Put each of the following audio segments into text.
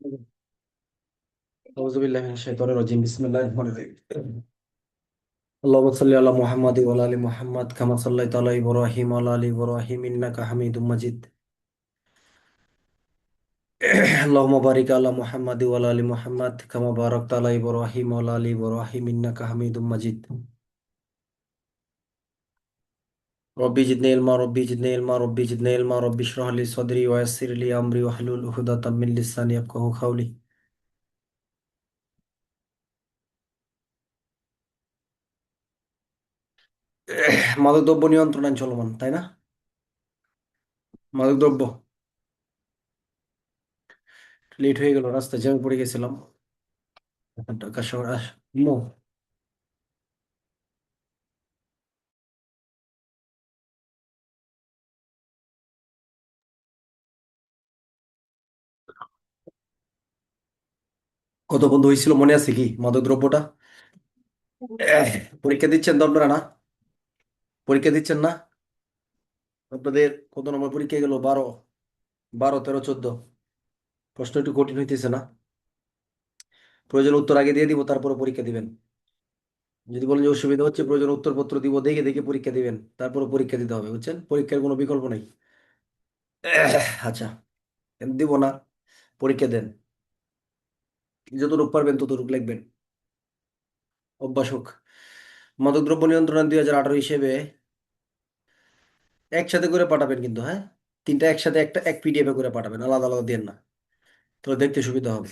أعوذ بالله من الشيطان الرجيم بسم الله الرحمن الرحيم اللهم صل على محمد وعلى آل محمد كما صليت على إبراهيم وعلى آل إبراهيم إنك حميد مجيد اللهم بارك على محمد وعلى آل محمد كما باركت على إبراهيم وعلى آل إبراهيم إنك حميد مجيد ربي زدني علما ربي زدني علما ربي زدني علما ربي اشرح لي صدري ويسر لي أمري واحلل عقدة من لساني يفقهوا قولي মাদকদ্রব্য নিয়ন্ত্রণ আইন চলমান তাই না? মাদকদ্রব্য লেট হয়ে গেল, রাস্তায় জ্যামে পড়ে গেছিলাম। ঢাকা শহর কত বন্ধু হয়েছিল মনে আছে কি মাদকদ্রব্যটা? এহ, পরীক্ষা দিচ্ছেন তো আপনারা না? পরীক্ষা দিচ্ছেন না? আপনাদের কত নম্বর পরীক্ষা গেল? 12, 12, 13, 14। প্রশ্ন একটু কঠিন হইতেছে না? প্রয়োজন উত্তর আগে দিয়ে দিব, তারপরে পরীক্ষা দিবেন। যদি বলেন যে অসুবিধা হচ্ছে, প্রয়োজন উত্তরপত্র দিব, দেখে দেখে পরীক্ষা দিবেন, তারপরে পরীক্ষা দিতে হবে, বুঝছেন? পরীক্ষার কোনো বিকল্প নেই। আচ্ছা, দিব না, পরীক্ষা দেন। যতটুকু পারবেন ততটুকু লিখবেন, অভ্যাস হোক। মাদকদ্রব্য নিয়ন্ত্রণ আইন 2018 হিসেবে একসাথে করে পাঠাবেন কিন্তু, হ্যাঁ? তিনটা একসাথে একটা এক পিডিএফ করে পাঠাবেন, আলাদা আলাদা দেন না, তাহলে দেখতে সুবিধা হবে।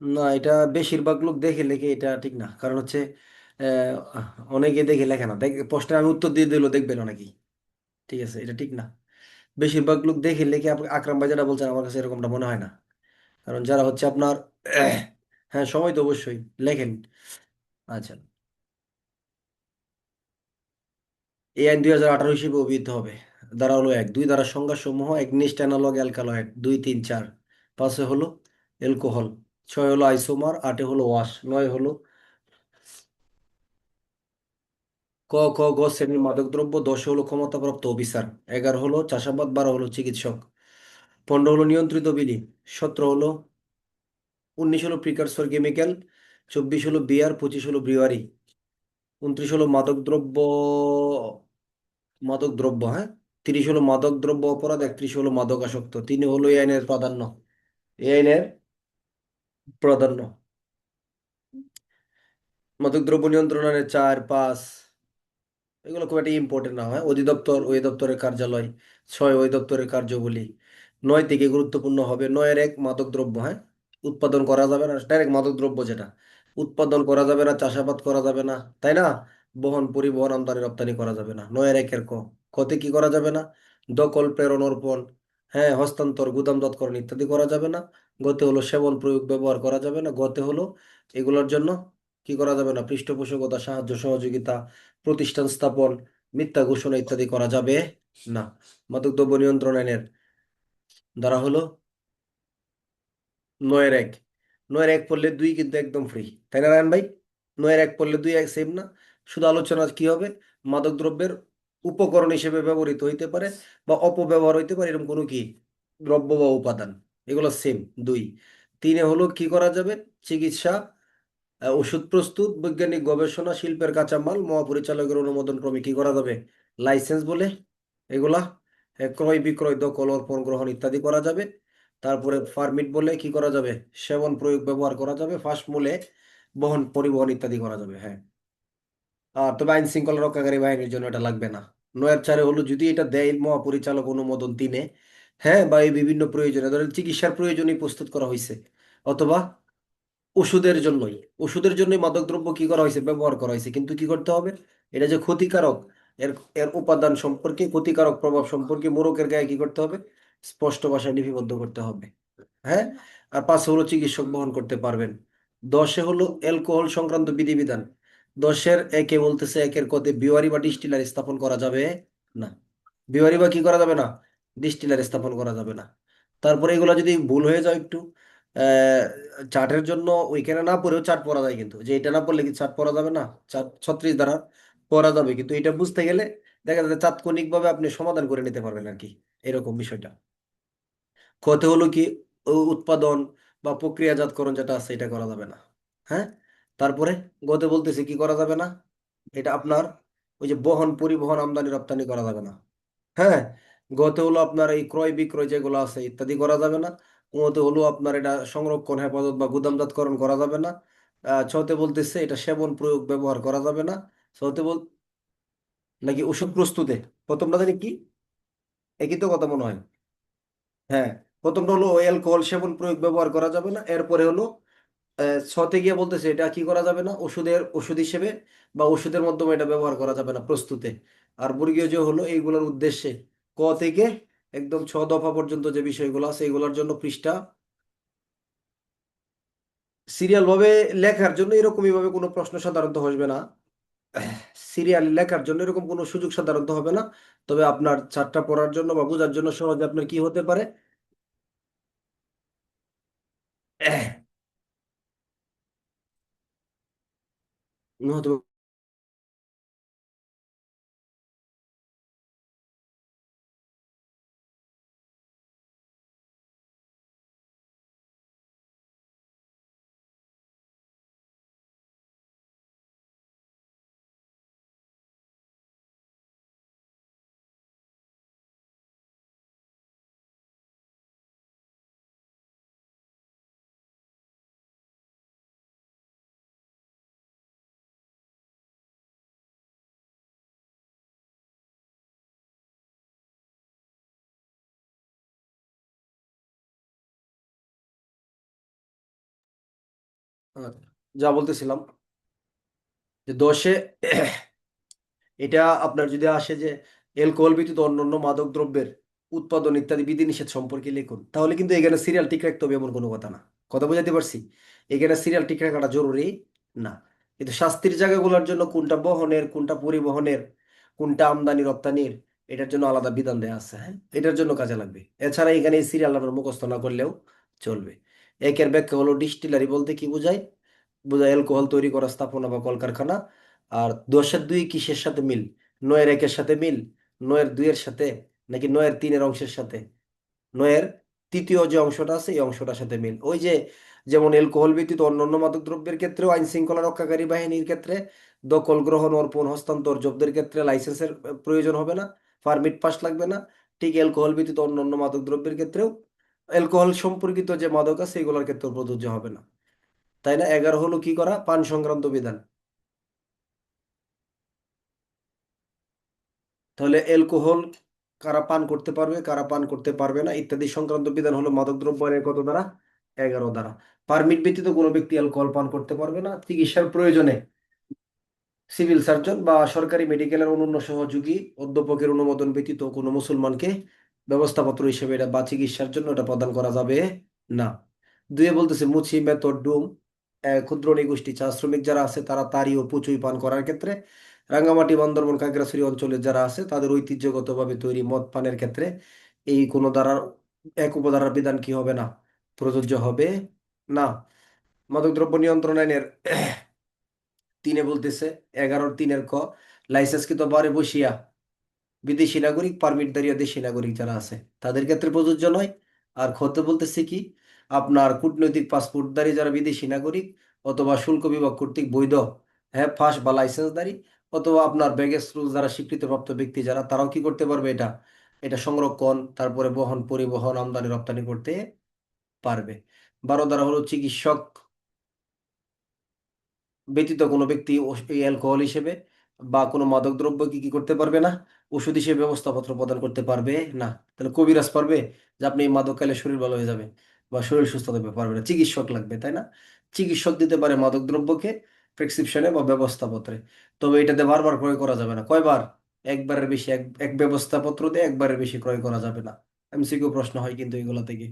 না, এটা বেশিরভাগ লোক দেখে লেখে, এটা ঠিক না। কারণ হচ্ছে অনেকে দেখে লেখে না, প্রশ্নে আমি উত্তর দিয়ে দিলেও দেখবেন অনেকেই। ঠিক আছে, এটা ঠিক না। বেশিরভাগ লোক দেখে লেখে। আকরাম ভাই যেটা বলছেন, আমার কাছে এরকমটা মনে হয় না। কারণ যারা হচ্ছে আপনার হ্যাঁ, সময় তো অবশ্যই লেখেন। আচ্ছা, এই আইন 2018 হিসেবে অভিহিত হবে। ধারা হলো 1, 2 ধারা সংজ্ঞা সমূহ: একনিষ্ঠ অ্যানালগ অ্যালকালয়েড, 2, 3, 4। 5 হলো অ্যালকোহল, 6 হলো আইসোমার, 8 হলো ওয়াশ, 9 হলো ক খ গ শ্রেণীর মাদকদ্রব্য, 10 হলো ক্ষমতাপ্রাপ্ত অফিসার, 11 হলো চাষাবাদ, 12 হলো চিকিৎসক, 15 হলো নিয়ন্ত্রিত বিলি, 17 হলো 19 হলো প্রিকারসর কেমিক্যাল, 24 হলো বিয়ার, 25 হলো ব্রিওয়ারি, 29 হলো মাদক দ্রব্য, হ্যাঁ, 30 হলো মাদক দ্রব্য অপরাধ, 31 হলো মাদকাসক্ত। তিনি হলো এই আইনের প্রাধান্য, এই আইনের প্রাধান্য। মাদকদ্রব্য নিয়ন্ত্রণ আইনের 4, 5 এগুলো খুব একটা ইম্পর্টেন্ট না হয়। অধিদপ্তর, ওই দপ্তরের কার্যালয়। 6, ওই দপ্তরের কার্যাবলী। 9 থেকে গুরুত্বপূর্ণ হবে 9-1 মাদক দ্রব্য, হ্যাঁ, উৎপাদন করা যাবে না, ডাইরেক্ট মাদক দ্রব্য যেটা উৎপাদন করা যাবে না, চাষাবাদ করা যাবে না, তাই না? বহন, পরিবহন, আমদানি রপ্তানি করা যাবে না। 9-1 কতে কি করা যাবে না? দখল, প্রেরণ, অর্পণ, হ্যাঁ, হস্তান্তর, গুদামজাতকরণ ইত্যাদি করা যাবে না। গতে হলো সেবন, প্রয়োগ, ব্যবহার করা যাবে না। গতে হলো এগুলোর জন্য কি করা যাবে না? পৃষ্ঠপোষকতা, সাহায্য, সহযোগিতা, প্রতিষ্ঠান স্থাপন, মিথ্যা ঘোষণা ইত্যাদি করা যাবে না। মাদকদ্রব্য নিয়ন্ত্রণ আইনের দ্বারা হলো 9-1। 9-1 পড়লে 2 কিন্তু একদম ফ্রি, তাই না রায়ন ভাই? 9-1 পড়লে 2 এক সেম না? শুধু আলোচনা কি হবে? মাদকদ্রব্যের উপকরণ হিসেবে ব্যবহৃত হইতে পারে বা অপব্যবহার হইতে পারে এরকম কোনো কি দ্রব্য বা উপাদান, এগুলো সেম। 2, 3 হলো কি করা যাবে? চিকিৎসা, ওষুধ প্রস্তুত, বৈজ্ঞানিক গবেষণা, শিল্পের কাঁচামাল, মহাপরিচালকের অনুমোদন ক্রমে কি করা যাবে? লাইসেন্স বলে এগুলা ক্রয়, বিক্রয়, দখল, অর্পণ, গ্রহণ ইত্যাদি করা যাবে। তারপরে পারমিট বলে কি করা যাবে? সেবন, প্রয়োগ, ব্যবহার করা যাবে। ফাঁস মূলে বহন, পরিবহন ইত্যাদি করা যাবে, হ্যাঁ। আর তবে আইন শৃঙ্খলা রক্ষাকারী বাহিনীর জন্য এটা লাগবে না। 9-4 হলো যদি এটা দেয় মহাপরিচালক অনুমোদন 3, হ্যাঁ, বা এই বিভিন্ন প্রয়োজনে, ধরেন চিকিৎসার প্রয়োজনে প্রস্তুত করা হয়েছে, অথবা ওষুধের জন্যই, ওষুধের জন্যই মাদকদ্রব্য কি করা হয়েছে? ব্যবহার করা হয়েছে। কিন্তু কি করতে হবে? এটা যে ক্ষতিকারক, এর এর উপাদান সম্পর্কে, ক্ষতিকারক প্রভাব সম্পর্কে মোড়কের গায়ে কি করতে হবে? স্পষ্ট ভাষায় লিপিবদ্ধ করতে হবে, হ্যাঁ। আর 5 হলো চিকিৎসক বহন করতে পারবেন। 10 হলো অ্যালকোহল সংক্রান্ত বিধিবিধান। 10-1 বলতেছে, 1 বিওয়ারি বা ডিস্টিলারি স্থাপন করা যাবে না। বিওয়ারি বা কি করা যাবে না? ডিস্টিলারি স্থাপন করা যাবে না। তারপরে এগুলো যদি ভুল হয়ে যায় একটু, আহ, চার্টের জন্য ওইখানে না পড়েও চার্ট পড়া যায় কিন্তু, যে এটা না পড়লে কি চার্ট পড়া যাবে না? চার্ট 36 দ্বারা পড়া যাবে, কিন্তু এটা বুঝতে গেলে দেখা যাচ্ছে তাৎক্ষণিকভাবে আপনি সমাধান করে নিতে পারবেন আর কি, এরকম বিষয়টা। ক্ষতি হলো কি, উৎপাদন বা প্রক্রিয়াজাতকরণ যেটা আছে এটা করা যাবে না। হ্যাঁ, তারপরে গতে বলতেছি কি করা যাবে না, এটা আপনার ওই যে বহন পরিবহন আমদানি রপ্তানি করা যাবে না। হ্যাঁ, গতে হলো আপনার এই ক্রয় বিক্রয় যেগুলো আছে ইত্যাদি করা যাবে না। ওতে হলো আপনার এটা সংরক্ষণ হেফাজত বা গুদামজাতকরণ করা যাবে না। ছতে বলতেছে এটা সেবন প্রয়োগ ব্যবহার করা যাবে না। ছতে নাকি ওষুধ প্রস্তুতে, প্রথমটা জানি কি, একই তো কথা মনে হয়। হ্যাঁ, প্রথমটা হলো অ্যালকোহল সেবন প্রয়োগ ব্যবহার করা যাবে না। এরপরে হলো ছতে গিয়ে বলতেছে এটা কি করা যাবে না, ওষুধ হিসেবে বা ওষুধের মাধ্যমে এটা ব্যবহার করা যাবে না প্রস্তুতে। আর বর্গীয় যে হলো এইগুলোর উদ্দেশ্যে ক থেকে একদম ছ দফা পর্যন্ত যে বিষয়গুলো আছে এগুলোর জন্য পৃষ্ঠা সিরিয়াল ভাবে লেখার জন্য এরকমই ভাবে কোনো প্রশ্ন সাধারণত আসবে না। সিরিয়াল লেখার জন্য এরকম কোনো সুযোগ সাধারণত হবে না। তবে আপনার চারটা পড়ার জন্য বা বোঝার জন্য সহজে আপনার কি হতে পারে, হতে যা বলতেছিলাম যে দশে এটা আপনার যদি আসে যে অ্যালকোহল ব্যতীত অন্যান্য মাদক দ্রব্যের উৎপাদন ইত্যাদি বিধিনিষেধ সম্পর্কে লিখুন, তাহলে কিন্তু এখানে সিরিয়াল ঠিক রাখতে হবে এমন কোনো কথা না। কথা বোঝাতে পারছি? এখানে সিরিয়াল ঠিক রাখাটা জরুরি না। কিন্তু শাস্তির জায়গাগুলোর জন্য কোনটা বহনের, কোনটা পরিবহনের, কোনটা আমদানি রপ্তানির, এটার জন্য আলাদা বিধান দেওয়া আছে। হ্যাঁ, এটার জন্য কাজে লাগবে। এছাড়া এখানে এই সিরিয়াল আপনার মুখস্থ না করলেও চলবে। একের ব্যাখ্যা হলো ডিস্টিলারি বলতে কি বোঝায়, বোঝায় অ্যালকোহল তৈরি করা স্থাপনা বা কলকারখানা। আর দশের দুই কিসের সাথে মিল, নয়ের একের সাথে মিল, নয়ের দুইয়ের সাথে, নাকি নয়ের তিনের অংশের সাথে, নয়ের তৃতীয় যে অংশটা আছে এই অংশটার সাথে মিল। ওই যে যেমন অ্যালকোহল ব্যতীত অন্যান্য মাদক দ্রব্যের ক্ষেত্রেও আইন শৃঙ্খলা রক্ষাকারী বাহিনীর ক্ষেত্রে দখল গ্রহণ অর্পণ হস্তান্তর জব্দের ক্ষেত্রে লাইসেন্সের প্রয়োজন হবে না, পারমিট পাস লাগবে না। ঠিক অ্যালকোহল ব্যতীত অন্যান্য মাদক দ্রব্যের ক্ষেত্রেও অ্যালকোহল সম্পর্কিত যে মাদক আছে এগুলোর ক্ষেত্রেও প্রযোজ্য হবে না। তাই না? 11 হলো কি করা, পান সংক্রান্ত বিধান। তাহলে অ্যালকোহল কারা পান করতে পারবে, কারা পান করতে পারবে না ইত্যাদি সংক্রান্ত বিধান হলো মাদকদ্রব্য আইনের কত ধারা, 11 ধারা। পারমিট ব্যতীত কোনো ব্যক্তি অ্যালকোহল পান করতে পারবে না। চিকিৎসার প্রয়োজনে সিভিল সার্জন বা সরকারি মেডিকেলের অন্যান্য সহযোগী অধ্যাপকের অনুমোদন ব্যতীত কোনো মুসলমানকে ব্যবস্থাপত্র হিসেবে এটা বা চিকিৎসার জন্য এটা প্রদান করা যাবে না। দুয়ে বলতেছে মুচি মেথড ডুম, ক্ষুদ্র নৃগোষ্ঠী চা শ্রমিক যারা আছে তারা তারি ও পুচুই পান করার ক্ষেত্রে রাঙ্গামাটি বান্দরবান খাগড়াছড়ি অঞ্চলের যারা আছে তাদের ঐতিহ্যগতভাবে তৈরি মদ পানের ক্ষেত্রে এই কোনো ধারার এক উপধারার বিধান কি হবে না, প্রযোজ্য হবে না। মাদকদ্রব্য নিয়ন্ত্রণ আইনের তিনে বলতেছে 11-3 লাইসেন্সকৃত বারে বসিয়া বিদেশি নাগরিক পারমিটধারী দেশি নাগরিক যারা আছে তাদের ক্ষেত্রে প্রযোজ্য নয়। আর খতে বলতেছে কি, আপনার কূটনৈতিক পাসপোর্টধারী যারা বিদেশি নাগরিক অথবা শুল্ক বিভাগ কর্তৃক বৈধ, হ্যাঁ, পাস বা লাইসেন্সধারী, অথবা আপনার ব্যাগেজ রুল যারা স্বীকৃতিপ্রাপ্ত ব্যক্তি যারা, তারাও কি করতে পারবে, এটা এটা সংরক্ষণ তারপরে বহন পরিবহন আমদানি রপ্তানি করতে পারবে। 12 ধারা হলো চিকিৎসক ব্যতীত কোনো ব্যক্তি এই অ্যালকোহল হিসেবে বা কোনো মাদক দ্রব্য কি কি করতে পারবে না, ওষুধ হিসেবে ব্যবস্থাপত্র প্রদান করতে পারবে না। তাহলে কবিরাজ পারবে যে আপনি এই মাদক খেলে শরীর ভালো হয়ে যাবে বা শরীর সুস্থ থাকবে, পারবে না, চিকিৎসক লাগবে, তাই না? চিকিৎসক দিতে পারে মাদক দ্রব্যকে প্রেসক্রিপশনে বা ব্যবস্থাপত্রে। তবে এটাতে বারবার ক্রয় করা যাবে না। কয়বার? একবারের বেশি, এক এক ব্যবস্থাপত্র দিয়ে একবারের বেশি ক্রয় করা যাবে না। এমসিকিউ প্রশ্ন হয় কিন্তু এগুলো থেকে।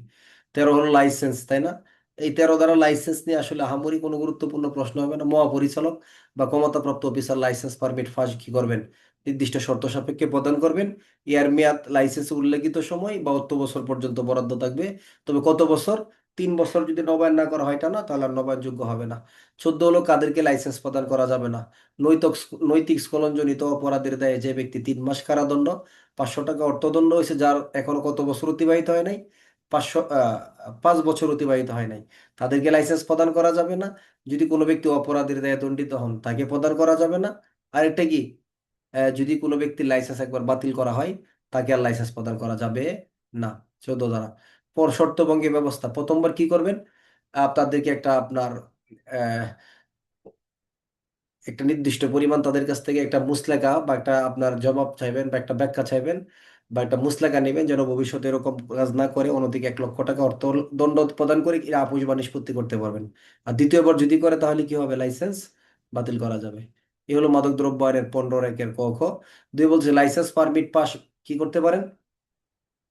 13 হলো লাইসেন্স, তাই না? এই 13 ধারা লাইসেন্স নিয়ে আসলে আহামরি কোনো গুরুত্বপূর্ণ প্রশ্ন হবে না। মহাপরিচালক বা ক্ষমতাপ্রাপ্ত অফিসার লাইসেন্স পারমিট ফাঁস কি করবেন, নির্দিষ্ট শর্ত সাপেক্ষে প্রদান করবেন। ইয়ার মেয়াদ লাইসেন্সে উল্লেখিত সময় বা অর্থ বছর পর্যন্ত বরাদ্দ থাকবে। তবে কত বছর? 3 বছর যদি নবায়ন না করা হয়, এটা না, তাহলে আর নবায়নযোগ্য হবে না। 14 হলো কাদেরকে লাইসেন্স প্রদান করা যাবে না। নৈতিক নৈতিক স্খলনজনিত অপরাধের দায়ে যে ব্যক্তি 3 মাস কারাদণ্ড, 500 টাকা অর্থদণ্ড হয়েছে, যার এখনো কত বছর অতিবাহিত হয় নাই, 5 বছর অতিবাহিত হয় নাই, তাদেরকে লাইসেন্স প্রদান করা যাবে না। যদি কোনো ব্যক্তি অপরাধের দায়ে দণ্ডিত হন, তাকে প্রদান করা যাবে না। আরেকটা কি, যদি কোনো ব্যক্তির লাইসেন্স একবার বাতিল করা হয়, তাকে আর লাইসেন্স প্রদান করা যাবে না। 14 ধারা। পর শর্তভঙ্গি ব্যবস্থা, প্রথমবার কি করবেন, তাদেরকে একটা আপনার আহ, একটা নির্দিষ্ট পরিমাণ তাদের কাছ থেকে একটা মুচলেকা বা একটা আপনার জবাব চাইবেন বা একটা ব্যাখ্যা চাইবেন বা একটা মুচলেকা নেবেন, যেন ভবিষ্যতে এরকম কাজ না করে অনধিক 1 লক্ষ টাকা অর্থদণ্ড প্রদান করে এরা আপোষ বা নিষ্পত্তি করতে পারবেন। আর দ্বিতীয়বার যদি করে, তাহলে কি হবে, লাইসেন্স বাতিল করা যাবে। এই হলো মাদকদ্রব্য আইনের 15 একের ক খ। দুই বলছে লাইসেন্স পারমিট পাস কি করতে পারেন,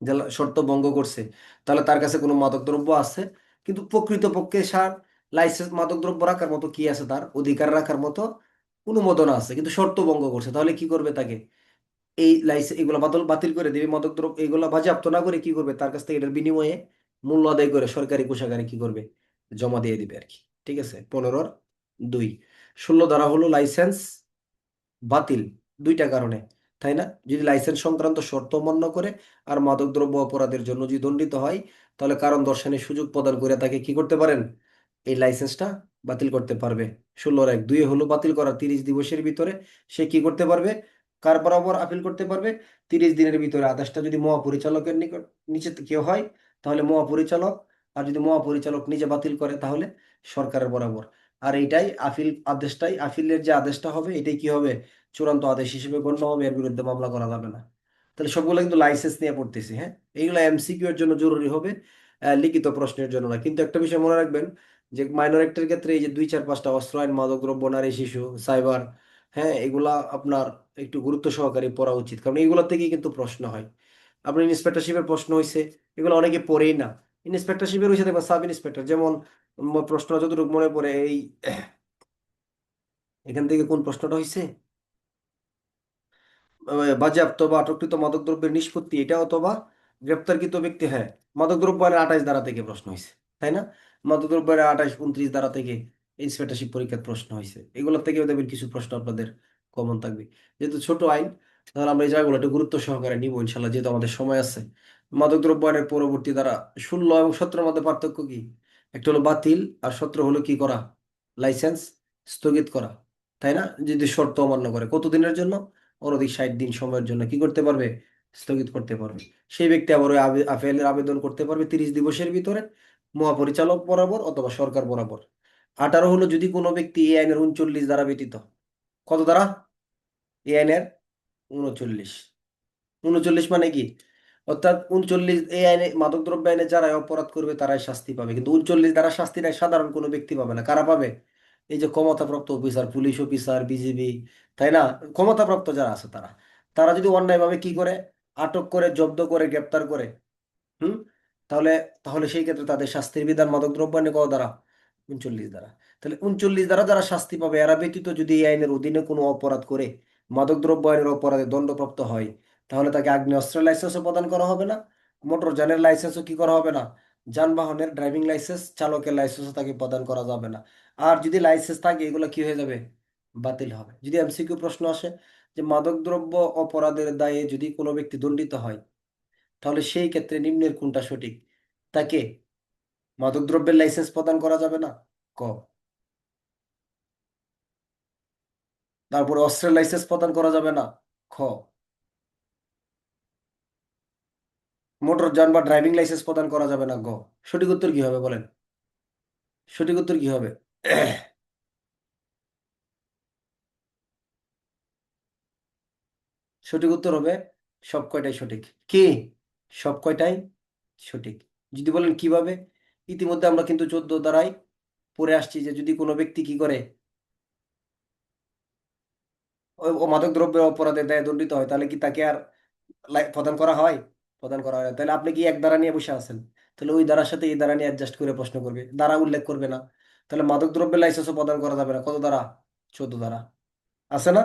যে শর্ত ভঙ্গ করছে, তাহলে তার কাছে কোনো মাদকদ্রব্য আছে, কিন্তু প্রকৃতপক্ষে সার লাইসেন্স মাদকদ্রব্য রাখার মতো কি আছে, তার অধিকার রাখার মতো অনুমোদন আছে, কিন্তু শর্ত ভঙ্গ করছে, তাহলে কি করবে, তাকে এই লাইসেন্স এগুলো বাতিল বাতিল করে দেবে। মাদকদ্রব্য এগুলো বাজেয়াপ্ত না করে কি করবে, তার কাছ থেকে এটার বিনিময়ে মূল্য আদায় করে সরকারি কোষাগারে কি করবে, জমা দিয়ে দিবে আর কি। ঠিক আছে, 15-2। 16 ধারা হলো লাইসেন্স বাতিল দুইটা কারণে, তাই না? যদি লাইসেন্স সংক্রান্ত শর্ত অমান্য করে আর মাদকদ্রব্য অপরাধের জন্য যদি দণ্ডিত হয়, তাহলে কারণ দর্শানোর সুযোগ প্রদান করে তাকে কি করতে পারেন, এই লাইসেন্সটা বাতিল করতে পারবে। 16-1। 2 হলো বাতিল করার 30 দিবসের ভিতরে সে কি করতে পারবে, কার বরাবর আপিল করতে পারবে, 30 দিনের ভিতরে। আদেশটা যদি মহাপরিচালকের নিকট নিচে কেউ হয়, তাহলে মহাপরিচালক, আর যদি মহাপরিচালক নিজে বাতিল করে, তাহলে সরকারের বরাবর। আর এইটাই আপিল আদেশটাই, আপিলের যে আদেশটা হবে, এটাই কি হবে, চূড়ান্ত আদেশ হিসেবে গণ্য হবে, এর বিরুদ্ধে মামলা করা যাবে না। তাহলে সবগুলো কিন্তু লাইসেন্স নিয়ে পড়তেছি, হ্যাঁ। এইগুলো এমসিকিউ এর জন্য জরুরি হবে, লিখিত প্রশ্নের জন্য না। কিন্তু একটা বিষয় মনে রাখবেন, যে মাইনর অ্যাক্টের ক্ষেত্রে এই যে 2, 4, 5টা অস্ত্র আইন, মাদকদ্রব্য, নারী শিশু, সাইবার, হ্যাঁ, এগুলা আপনার একটু গুরুত্ব সহকারে পড়া উচিত, কারণ এগুলো থেকেই কিন্তু প্রশ্ন হয়। আপনার ইন্সপেক্টরশিপের প্রশ্ন হয়েছে, এগুলো অনেকে পড়েই না। ইন্সপেক্টরশিপের হয়েছে দেখবেন সাব ইন্সপেক্টর, যেমন প্রশ্ন যতটুকু মনে পড়ে, এই এখান থেকে কোন প্রশ্নটা হয়েছে, বাজেয়াপ্ত বা আটককৃত মাদকদ্রব্যের নিষ্পত্তি, এটা অথবা গ্রেপ্তারকৃত ব্যক্তি, হ্যাঁ, মাদকদ্রব্য আইনের 28 ধারা থেকে প্রশ্ন হয়েছে, তাই না? মাদকদ্রব্য আইনের 28, 29 ধারা থেকে ইন্সপেক্টরশিপ পরীক্ষার প্রশ্ন হয়েছে। এগুলোর থেকেও দেখবেন কিছু প্রশ্ন আপনাদের কমন থাকবে। যেহেতু ছোট আইন, তাহলে আমরা এই জায়গাগুলো একটু গুরুত্ব সহকারে নিবো ইনশাল্লাহ, যেহেতু আমাদের সময় আছে। মাদকদ্রব্য আইনের পরবর্তী ধারা 16 এবং 17-এর মধ্যে পার্থক্য কি? একটা হলো বাতিল, আর 17 হলো কি করা, লাইসেন্স স্থগিত করা, তাই না? যদি শর্ত অমান্য করে, কতদিনের জন্য, অনধিক 60 দিন সময়ের জন্য কি করতে পারবে, স্থগিত করতে পারবে। সেই ব্যক্তি আবার ওই আপিলের আবেদন করতে পারবে 30 দিবসের ভিতরে, মহাপরিচালক বরাবর অথবা সরকার বরাবর। 18 হলো যদি কোনো ব্যক্তি এই আইনের 39 ধারা ব্যতীত, কত ধারা, এই আইনের 39, 39 মানে কি, অর্থাৎ 39 এই আইনে, মাদকদ্রব্য আইনে যারা অপরাধ করবে তারাই শাস্তি পাবে, কিন্তু 39 দ্বারা শাস্তি নাই সাধারণ কোনো ব্যক্তি পাবে না। কারা পাবে, এই যে ক্ষমতাপ্রাপ্ত অফিসার, পুলিশ অফিসার, বিজিবি, তাই না, ক্ষমতাপ্রাপ্ত যারা আছে তারা, তারা যদি অন্যায়ভাবে কি করে, আটক করে, জব্দ করে, গ্রেপ্তার করে, হুম, তাহলে তাহলে সেই ক্ষেত্রে তাদের শাস্তির বিধান মাদকদ্রব্য আইনে কত দ্বারা, 39 ধারা। তাহলে 39 ধারা যারা শাস্তি পাবে, এরা ব্যতীত যদি এই আইনের অধীনে কোনো অপরাধ করে মাদকদ্রব্য আইনের অপরাধে দণ্ডপ্রাপ্ত হয়, তাহলে তাকে আগ্নেয়াস্ত্রের লাইসেন্সও প্রদান করা হবে না, মোটর যানের লাইসেন্সও কি করা হবে না, যানবাহনের ড্রাইভিং লাইসেন্স, চালকের লাইসেন্সও তাকে প্রদান করা যাবে না। আর যদি লাইসেন্স থাকে, এগুলো কি হয়ে যাবে, বাতিল হবে। যদি এমসিকিউ প্রশ্ন আসে যে মাদকদ্রব্য অপরাধের দায়ে যদি কোনো ব্যক্তি দণ্ডিত হয়, তাহলে সেই ক্ষেত্রে নিম্নের কোনটা সঠিক, তাকে মাদকদ্রব্যের লাইসেন্স প্রদান করা যাবে না, ক। তারপরে অস্ত্রের লাইসেন্স প্রদান করা যাবে না, খ। মোটর যান বা ড্রাইভিং লাইসেন্স প্রদান করা যাবে না, গ। সঠিক উত্তর কি হবে বলেন, সঠিক উত্তর কি হবে? সঠিক উত্তর হবে সব কয়টাই সঠিক। কি, সব কয়টাই সঠিক। যদি বলেন কিভাবে, ইতিমধ্যে আমরা কিন্তু 14 দ্বারাই পড়ে আসছি যে যদি কোনো ব্যক্তি কি করে, ও মাদক দ্রব্যের অপরাধে দায়ে দণ্ডিত হয়, তাহলে কি তাকে আর প্রদান করা হয়, প্রদান করা হয় না। তাহলে আপনি কি এক দ্বারা নিয়ে বসে আছেন, তাহলে ওই দ্বারার সাথে এই দ্বারা নিয়ে অ্যাডজাস্ট করে প্রশ্ন করবে, দ্বারা উল্লেখ করবে না। তাহলে মাদক দ্রব্যের লাইসেন্সও প্রদান করা যাবে না, কত দ্বারা, 14 দ্বারা। আছে না,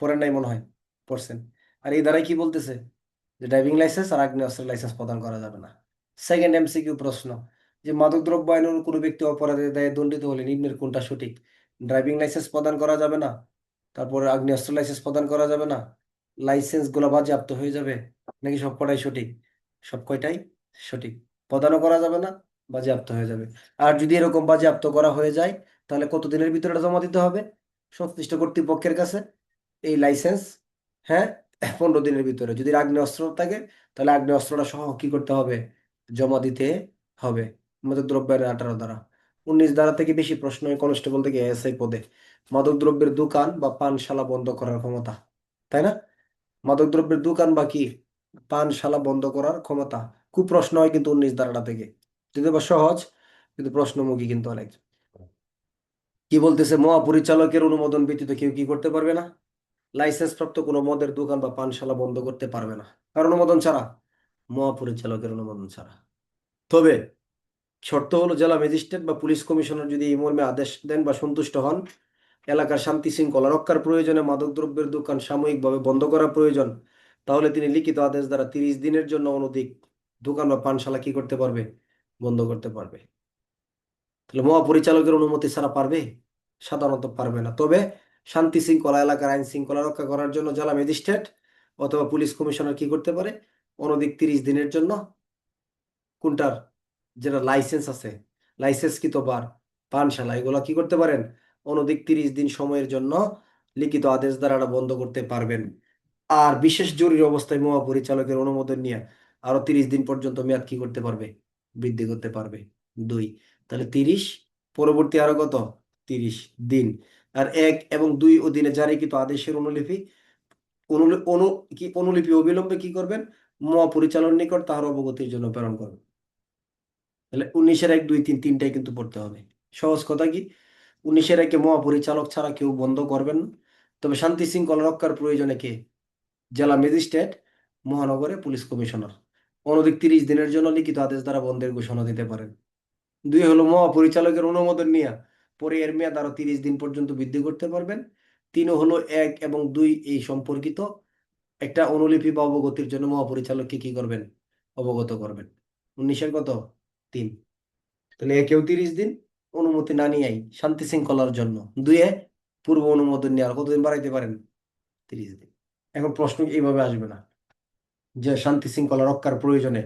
পড়েন নাই মনে হয়, পড়ছেন। আর এই দ্বারাই কি বলতেছে, যে ড্রাইভিং লাইসেন্স আর আগ্নেয়াস্ত্রের লাইসেন্স প্রদান করা যাবে না। সেকেন্ড এমসিকিউ প্রশ্ন, যে মাদকদ্রব্য আইনের কোনো ব্যক্তি অপরাধের দায়ে দণ্ডিত হলে নিম্নের কোনটা সঠিক? ড্রাইভিং লাইসেন্স প্রদান করা যাবে না, তারপরে আগ্নেয়াস্ত্র লাইসেন্স প্রদান করা যাবে না, লাইসেন্স গুলো বাজেয়াপ্ত হয়ে যাবে, নাকি সব কটাই সঠিক? সব কয়টাই সঠিক। প্রদানও করা যাবে না, বাজেয়াপ্ত হয়ে যাবে। আর যদি এরকম বাজেয়াপ্ত করা হয়ে যায়, তাহলে কতদিনের ভিতরে এটা জমা দিতে হবে সংশ্লিষ্ট কর্তৃপক্ষের কাছে এই লাইসেন্স? হ্যাঁ, 15 দিনের ভিতরে। যদি আগ্নেয়াস্ত্র থাকে, তাহলে আগ্নেয়াস্ত্রটা সহ কি করতে হবে? জমা দিতে হবে। মাদক দ্রব্যের 18 ধারা। 19 ধারা থেকে বেশি প্রশ্ন হয় কনস্টেবল থেকে এসআই পদে। মাদক দ্রব্যের দোকান বা পানশালা বন্ধ করার ক্ষমতা, তাই না? মাদক দ্রব্যের দোকান বা কি পানশালা বন্ধ করার ক্ষমতা। খুব প্রশ্ন হয় কিন্তু 19 ধারাটা থেকে, যদিও বা সহজ, কিন্তু প্রশ্নমুখী কিন্তু অনেক। কি বলতেছে? মহাপরিচালকের অনুমোদন ব্যতীত কেউ কি করতে পারবে না? লাইসেন্স প্রাপ্ত কোনো মদের দোকান বা পানশালা বন্ধ করতে পারবে না, কার অনুমোদন ছাড়া? মহাপরিচালকের অনুমোদন ছাড়া। তবে শর্ত হলো, জেলা ম্যাজিস্ট্রেট বা পুলিশ কমিশনার যদি এই মর্মে আদেশ দেন বা সন্তুষ্ট হন, এলাকার শান্তি শৃঙ্খলা রক্ষার প্রয়োজনে মাদকদ্রব্যের দোকান সাময়িকভাবে বন্ধ করা প্রয়োজন, তাহলে তিনি লিখিত আদেশ দ্বারা 30 দিনের জন্য অনধিক দোকান বা পানশালা কি করতে পারবে? বন্ধ করতে পারবে। তাহলে মহাপরিচালকের অনুমতি ছাড়া পারবে? সাধারণত পারবে না। তবে শান্তি শৃঙ্খলা, এলাকার আইন শৃঙ্খলা রক্ষা করার জন্য জেলা ম্যাজিস্ট্রেট অথবা পুলিশ কমিশনার কি করতে পারে? অনধিক 30 দিনের জন্য কোনটার, যেটা লাইসেন্স আছে, লাইসেন্স কৃত বার পানশালা, এগুলা কি করতে পারেন? অনধিক 30 দিন সময়ের জন্য লিখিত আদেশ দ্বারা এটা বন্ধ করতে পারবেন। আর বিশেষ জরুরি অবস্থায় মহাপরিচালকের অনুমোদন নিয়ে আরো 30 দিন পর্যন্ত মেয়াদ কি করতে পারবে? বৃদ্ধি করতে পারবে। 2। তাহলে 30, পরবর্তী আরো কত? 30 দিন। আর 1 এবং 2 অধীনে জারিকৃত আদেশের অনুলিপি অনুলিপি অবিলম্বে কি করবেন? মহাপরিচালকের নিকট তাহার অবগতির জন্য প্রেরণ করবেন। তাহলে 19-1, 2, 3 তিনটাই কিন্তু পড়তে হবে। সহজ কথা কি, 19-1 মহাপরিচালক ছাড়া কেউ বন্ধ করবেন না। তবে শান্তি শৃঙ্খলা রক্ষার প্রয়োজনে কে? জেলা ম্যাজিস্ট্রেট, মহানগরে পুলিশ কমিশনার অনধিক 30 দিনের জন্য লিখিত আদেশ দ্বারা বন্ধের ঘোষণা দিতে পারেন। 2 হলো মহাপরিচালকের অনুমোদন নিয়ে পরে এর মেয়াদ আরো 30 দিন পর্যন্ত বৃদ্ধি করতে পারবেন। 3 হলো 1 এবং 2 এই সম্পর্কিত একটা অনুলিপি বা অবগতির জন্য মহাপরিচালককে কি করবেন? অবগত করবেন। 19-এর কত? 3। তাহলে 1-এও 30 দিন অনুমতি না নিয়েই শান্তি শৃঙ্খলার জন্য, 2-এ পূর্ব অনুমোদন নিয়ে আর কতদিন বাড়াইতে পারেন? 30 দিন। এখন প্রশ্ন এইভাবে আসবে না যে শান্তি শৃঙ্খলা রক্ষার প্রয়োজনে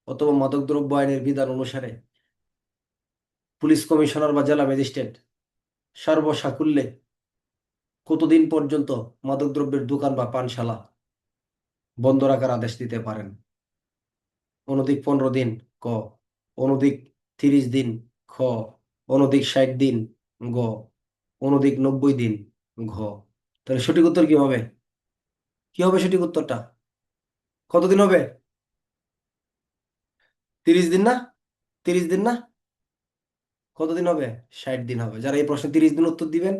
অথবা মাদকদ্রব্য আইনের বিধান অনুসারে পুলিশ কমিশনার বা জেলা ম্যাজিস্ট্রেট সর্বসাকুল্যে কতদিন পর্যন্ত মাদকদ্রব্যের দোকান বা পানশালা বন্ধ রাখার আদেশ দিতে পারেন? অনধিক 15 দিন, ক। অনধিক 30 দিন, খ। অনধিক 60 দিন, গ। অনধিক 90 দিন, ঘ। তাহলে সঠিক উত্তর কি হবে? কি হবে সঠিক উত্তরটা? কতদিন হবে? 30 দিন না? 30 দিন না? কতদিন হবে? 60 দিন হবে। যারা এই প্রশ্নে 30 দিন উত্তর দিবেন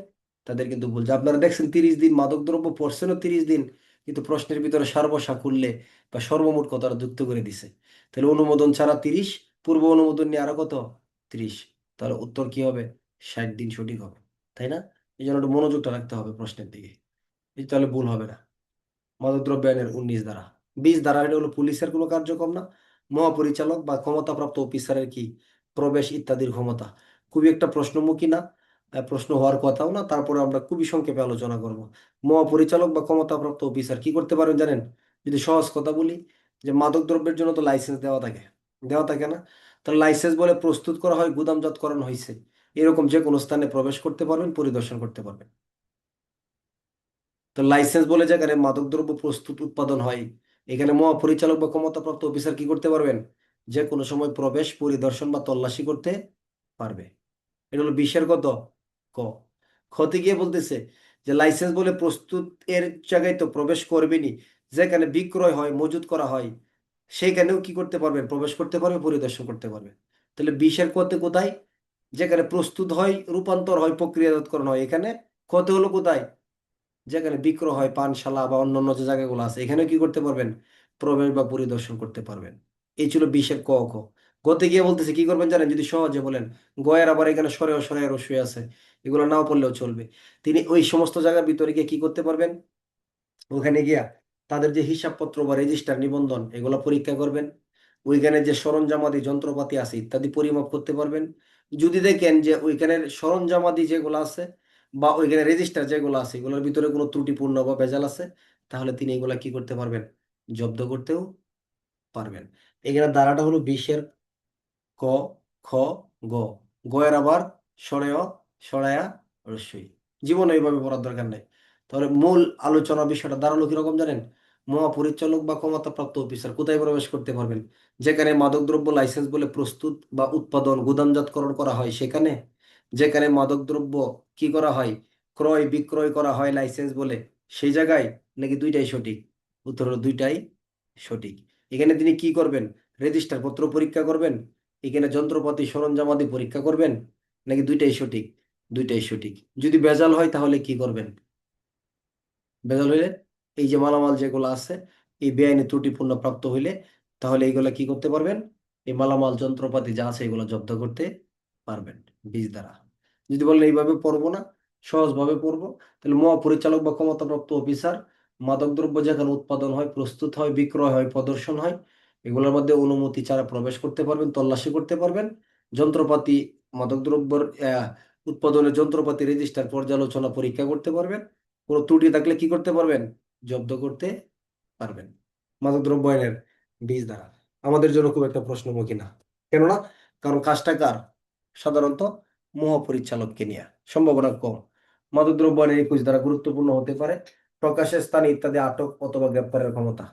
তাদের কিন্তু ভুল। যে আপনারা দেখছেন 30 দিন, মাদকদ্রব্য পড়ছেনও 30 দিন, কিন্তু প্রশ্নের ভিতরে সর্বসাকুল্যে বা সর্বমোট কথাটা যুক্ত করে দিছে। তাহলে অনুমোদন ছাড়া 30, পূর্ব অনুমোদন নিয়ে আরো কত? 30। তাহলে উত্তর কি হবে? 60 দিন সঠিক হবে, তাই না? এই জন্য একটু মনোযোগটা রাখতে হবে প্রশ্নের দিকে, এই তাহলে ভুল হবে না। মাদকদ্রব্য আইনের 19 ধারা। 20 ধারা, এটা হলো পুলিশের কোনো কার্যক্রম না, মহাপরিচালক বা ক্ষমতাপ্রাপ্ত অফিসারের কি প্রবেশ ইত্যাদির ক্ষমতা। খুবই একটা প্রশ্নমুখী না, প্রশ্ন হওয়ার কথাও না, তারপরে আমরা খুবই সংক্ষেপে আলোচনা করব। মহাপরিচালক বা ক্ষমতাপ্রাপ্ত অফিসার কি করতে পারেন জানেন? যদি সহজ কথা বলি, যে মাদকদ্রব্যের জন্য তো লাইসেন্স দেওয়া থাকে না? তাহলে লাইসেন্স বলে প্রস্তুত করা হয়, গুদামজাতকরণ হয়েছে, এরকম যে কোনো স্থানে প্রবেশ করতে পারবেন, পরিদর্শন করতে পারবেন। তো লাইসেন্স বলে যেখানে মাদকদ্রব্য প্রস্তুত উৎপাদন হয়, এখানে মহাপরিচালক বা ক্ষমতাপ্রাপ্ত অফিসার কি করতে পারবেন? যে কোনো সময় প্রবেশ, পরিদর্শন বা তল্লাশি করতে পারবে। এটা হলো 20-এর কত? ক। খতে গিয়ে বলতেছে যে লাইসেন্স বলে প্রস্তুত এর জায়গায় তো প্রবেশ করবেনই, যেখানে বিক্রয় হয়, মজুত করা হয়, সেখানেও কি করতে পারবেন? প্রবেশ করতে পারবে, পরিদর্শন করতে পারবে। তাহলে 20-এর কতে কোথায়? যেখানে প্রস্তুত হয়, রূপান্তর হয়, প্রক্রিয়াজাতকরণ হয়, এখানে। কতে হলো কোথায়? যেখানে বিক্রয় হয়, পানশালা বা অন্যান্য যে জায়গাগুলো আছে, এখানে কি করতে পারবেন? প্রবেশ বা পরিদর্শন করতে পারবেন। এই ছিল 20-এর ক খ। গতে গিয়ে বলতেছে কি করবেন জানেন? যদি সহজে বলেন, গয়ের আবার এখানে সরে রসই আছে, এগুলো নাও পড়লেও চলবে। তিনি ওই সমস্ত জায়গার ভিতরে গিয়ে কি করতে পারবেন? ওখানে গিয়া তাদের যে হিসাবপত্র বা রেজিস্টার, নিবন্ধন, এগুলো পরীক্ষা করবেন। ওইখানে যে সরঞ্জামাদি যন্ত্রপাতি আছে ইত্যাদি পরিমাপ করতে পারবেন। যদি দেখেন যে ওইখানের সরঞ্জামাদি যেগুলো আছে বা ওইখানে রেজিস্টার যেগুলো আছে এগুলোর ভিতরে কোনো ত্রুটিপূর্ণ বা ভেজাল আছে, তাহলে তিনি এগুলা কি করতে পারবেন? জব্দ করতেও পারবেন। এখানে ধারাটা হলো 20-এর ক, খ, গ। গয়ের আবার সরেয়, সরায়া, রস্যই। জীবনে এইভাবে পড়ার দরকার নেই। তাহলে মূল আলোচনা বিষয়টা দাঁড়ালো কিরকম জানেন? মহাপরিচালক বা ক্ষমতাপ্রাপ্ত অফিসার কোথায় প্রবেশ করতে পারবেন? যেখানে মাদকদ্রব্য লাইসেন্স বলে প্রস্তুত বা উৎপাদন গুদামজাতকরণ করা হয় সেখানে, যেখানে মাদকদ্রব্য কি করা হয়, ক্রয় বিক্রয় করা হয় লাইসেন্স বলে সেই জায়গায়, নাকি দুইটাই সঠিক? উত্তর হলো দুইটাই সঠিক। এখানে তিনি কি করবেন? রেজিস্টার পত্র পরীক্ষা করবেন, এখানে যন্ত্রপাতি সরঞ্জামাদি পরীক্ষা করবেন, নাকি দুইটাই সঠিক? দুইটাই সঠিক। যদি ভেজাল হয় তাহলে কি করবেন? ভেজাল হইলে এই যে মালামাল যেগুলো আছে এই বেআইনি ত্রুটিপূর্ণ প্রাপ্ত হইলে তাহলে এইগুলা কি করতে পারবেন? এই মালামাল যন্ত্রপাতি যা আছে এগুলো জব্দ করতে পারবেন 20 দ্বারা। যদি বলেন এইভাবে পড়বো না, সহজভাবে পড়বো, তাহলে মহাপরিচালক বা ক্ষমতাপ্রাপ্ত অফিসার মাদকদ্রব্য যেখানে উৎপাদন হয়, প্রস্তুত হয়, বিক্রয় হয়, প্রদর্শন হয়, এগুলোর মধ্যে অনুমতি ছাড়া প্রবেশ করতে পারবেন, তল্লাশি করতে পারবেন। যন্ত্রপাতি, মাদকদ্রব্যের উৎপাদনের যন্ত্রপাতি রেজিস্টার পর্যালোচনা পরীক্ষা করতে পারবেন। কোনো ত্রুটি থাকলে কি করতে পারবেন? জব্দ করতে পারবেন মাদকদ্রব্য আইনের 20 ধারা। আমাদের জন্য খুব একটা প্রশ্নমুখী না, কেননা কারণ কাজটা কার? সাধারণত মহাপরিচালককে নিয়ে, সম্ভাবনা কম। মাদকদ্রব্য আইনের 21 ধারা গুরুত্বপূর্ণ হতে পারে প্রকাশের স্থানে ইত্যাদি আটক অথবা গ্রেপ্তারের ক্ষমতা।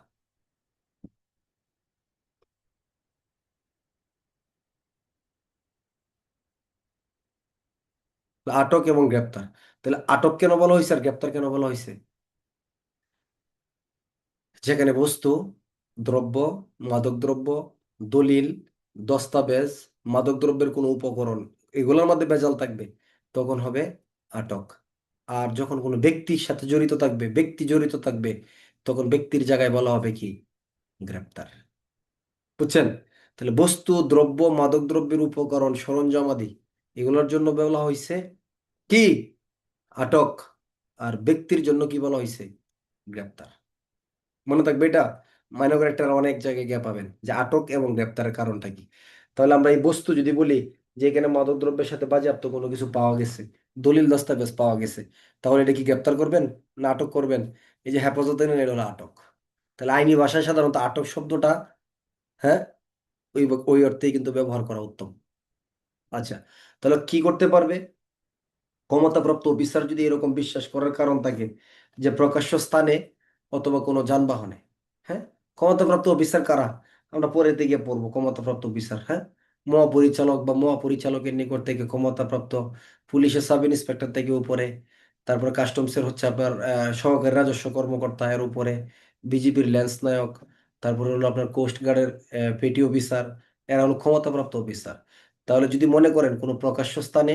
আটক এবং গ্রেপ্তার, তাহলে আটক কেন বলা হয়েছে আর গ্রেপ্তার কেন বলা হয়েছে? যেখানে বস্তু, দ্রব্য, মাদকদ্রব্য, দলিল, দস্তাবেজ, মাদকদ্রব্যের কোনো উপকরণ এগুলোর মধ্যে ভেজাল থাকবে তখন হবে আটক। আর যখন কোনো ব্যক্তির সাথে জড়িত থাকবে, ব্যক্তি জড়িত থাকবে, তখন ব্যক্তির জায়গায় বলা হবে কি? গ্রেপ্তার। বুঝছেন? তাহলে বস্তু, দ্রব্য, মাদকদ্রব্যের উপকরণ, সরঞ্জামাদি এগুলোর জন্য বলা হয়েছে কি? আটক। আর ব্যক্তির জন্য কি বলা হয়েছে? গ্রেপ্তার। মনে থাকবে এটা। মাইনর ক্যারেক্টার অনেক জায়গায় গিয়ে পাবেন যে আটক এবং গ্রেপ্তারের কারণটা কি। তাহলে আমরা এই বস্তু যদি বলি যে এখানে মাদকদ্রব্যের সাথে বাজেয়াপ্ত কোনো কিছু পাওয়া গেছে, দলিল দস্তাবেজ পাওয়া গেছে, তাহলে এটা কি গ্রেপ্তার করবেন না আটক করবেন? এই যে হেফাজতে নেন, এটা হলো আটক। তাহলে আইনি ভাষায় সাধারণত আটক শব্দটা, হ্যাঁ, ওই ওই অর্থেই কিন্তু ব্যবহার করা উত্তম। আচ্ছা, তাহলে কি করতে পারবে? ক্ষমতাপ্রাপ্ত অফিসার যদি এরকম বিশ্বাস করার কারণ থাকে যে প্রকাশ্য স্থানে অথবা কোনো যানবাহনে, হ্যাঁ, ক্ষমতাপ্রাপ্ত অফিসার কারা? আমরা পরে গিয়ে পড়বো ক্ষমতাপ্রাপ্ত অফিসার, হ্যাঁ। মহাপরিচালক বা মহাপরিচালকের নিকট থেকে ক্ষমতাপ্রাপ্ত, পুলিশের সাব ইন্সপেক্টর থেকে উপরে, তারপরে কাস্টমসের হচ্ছে আপনার সহকারী রাজস্ব কর্মকর্তা এর উপরে, বিজিবির ল্যান্স নায়ক, তারপরে হলো আপনার কোস্ট গার্ডের পেটি অফিসার, এরা হলো ক্ষমতাপ্রাপ্ত অফিসার। তাহলে যদি মনে করেন কোনো প্রকাশ্য স্থানে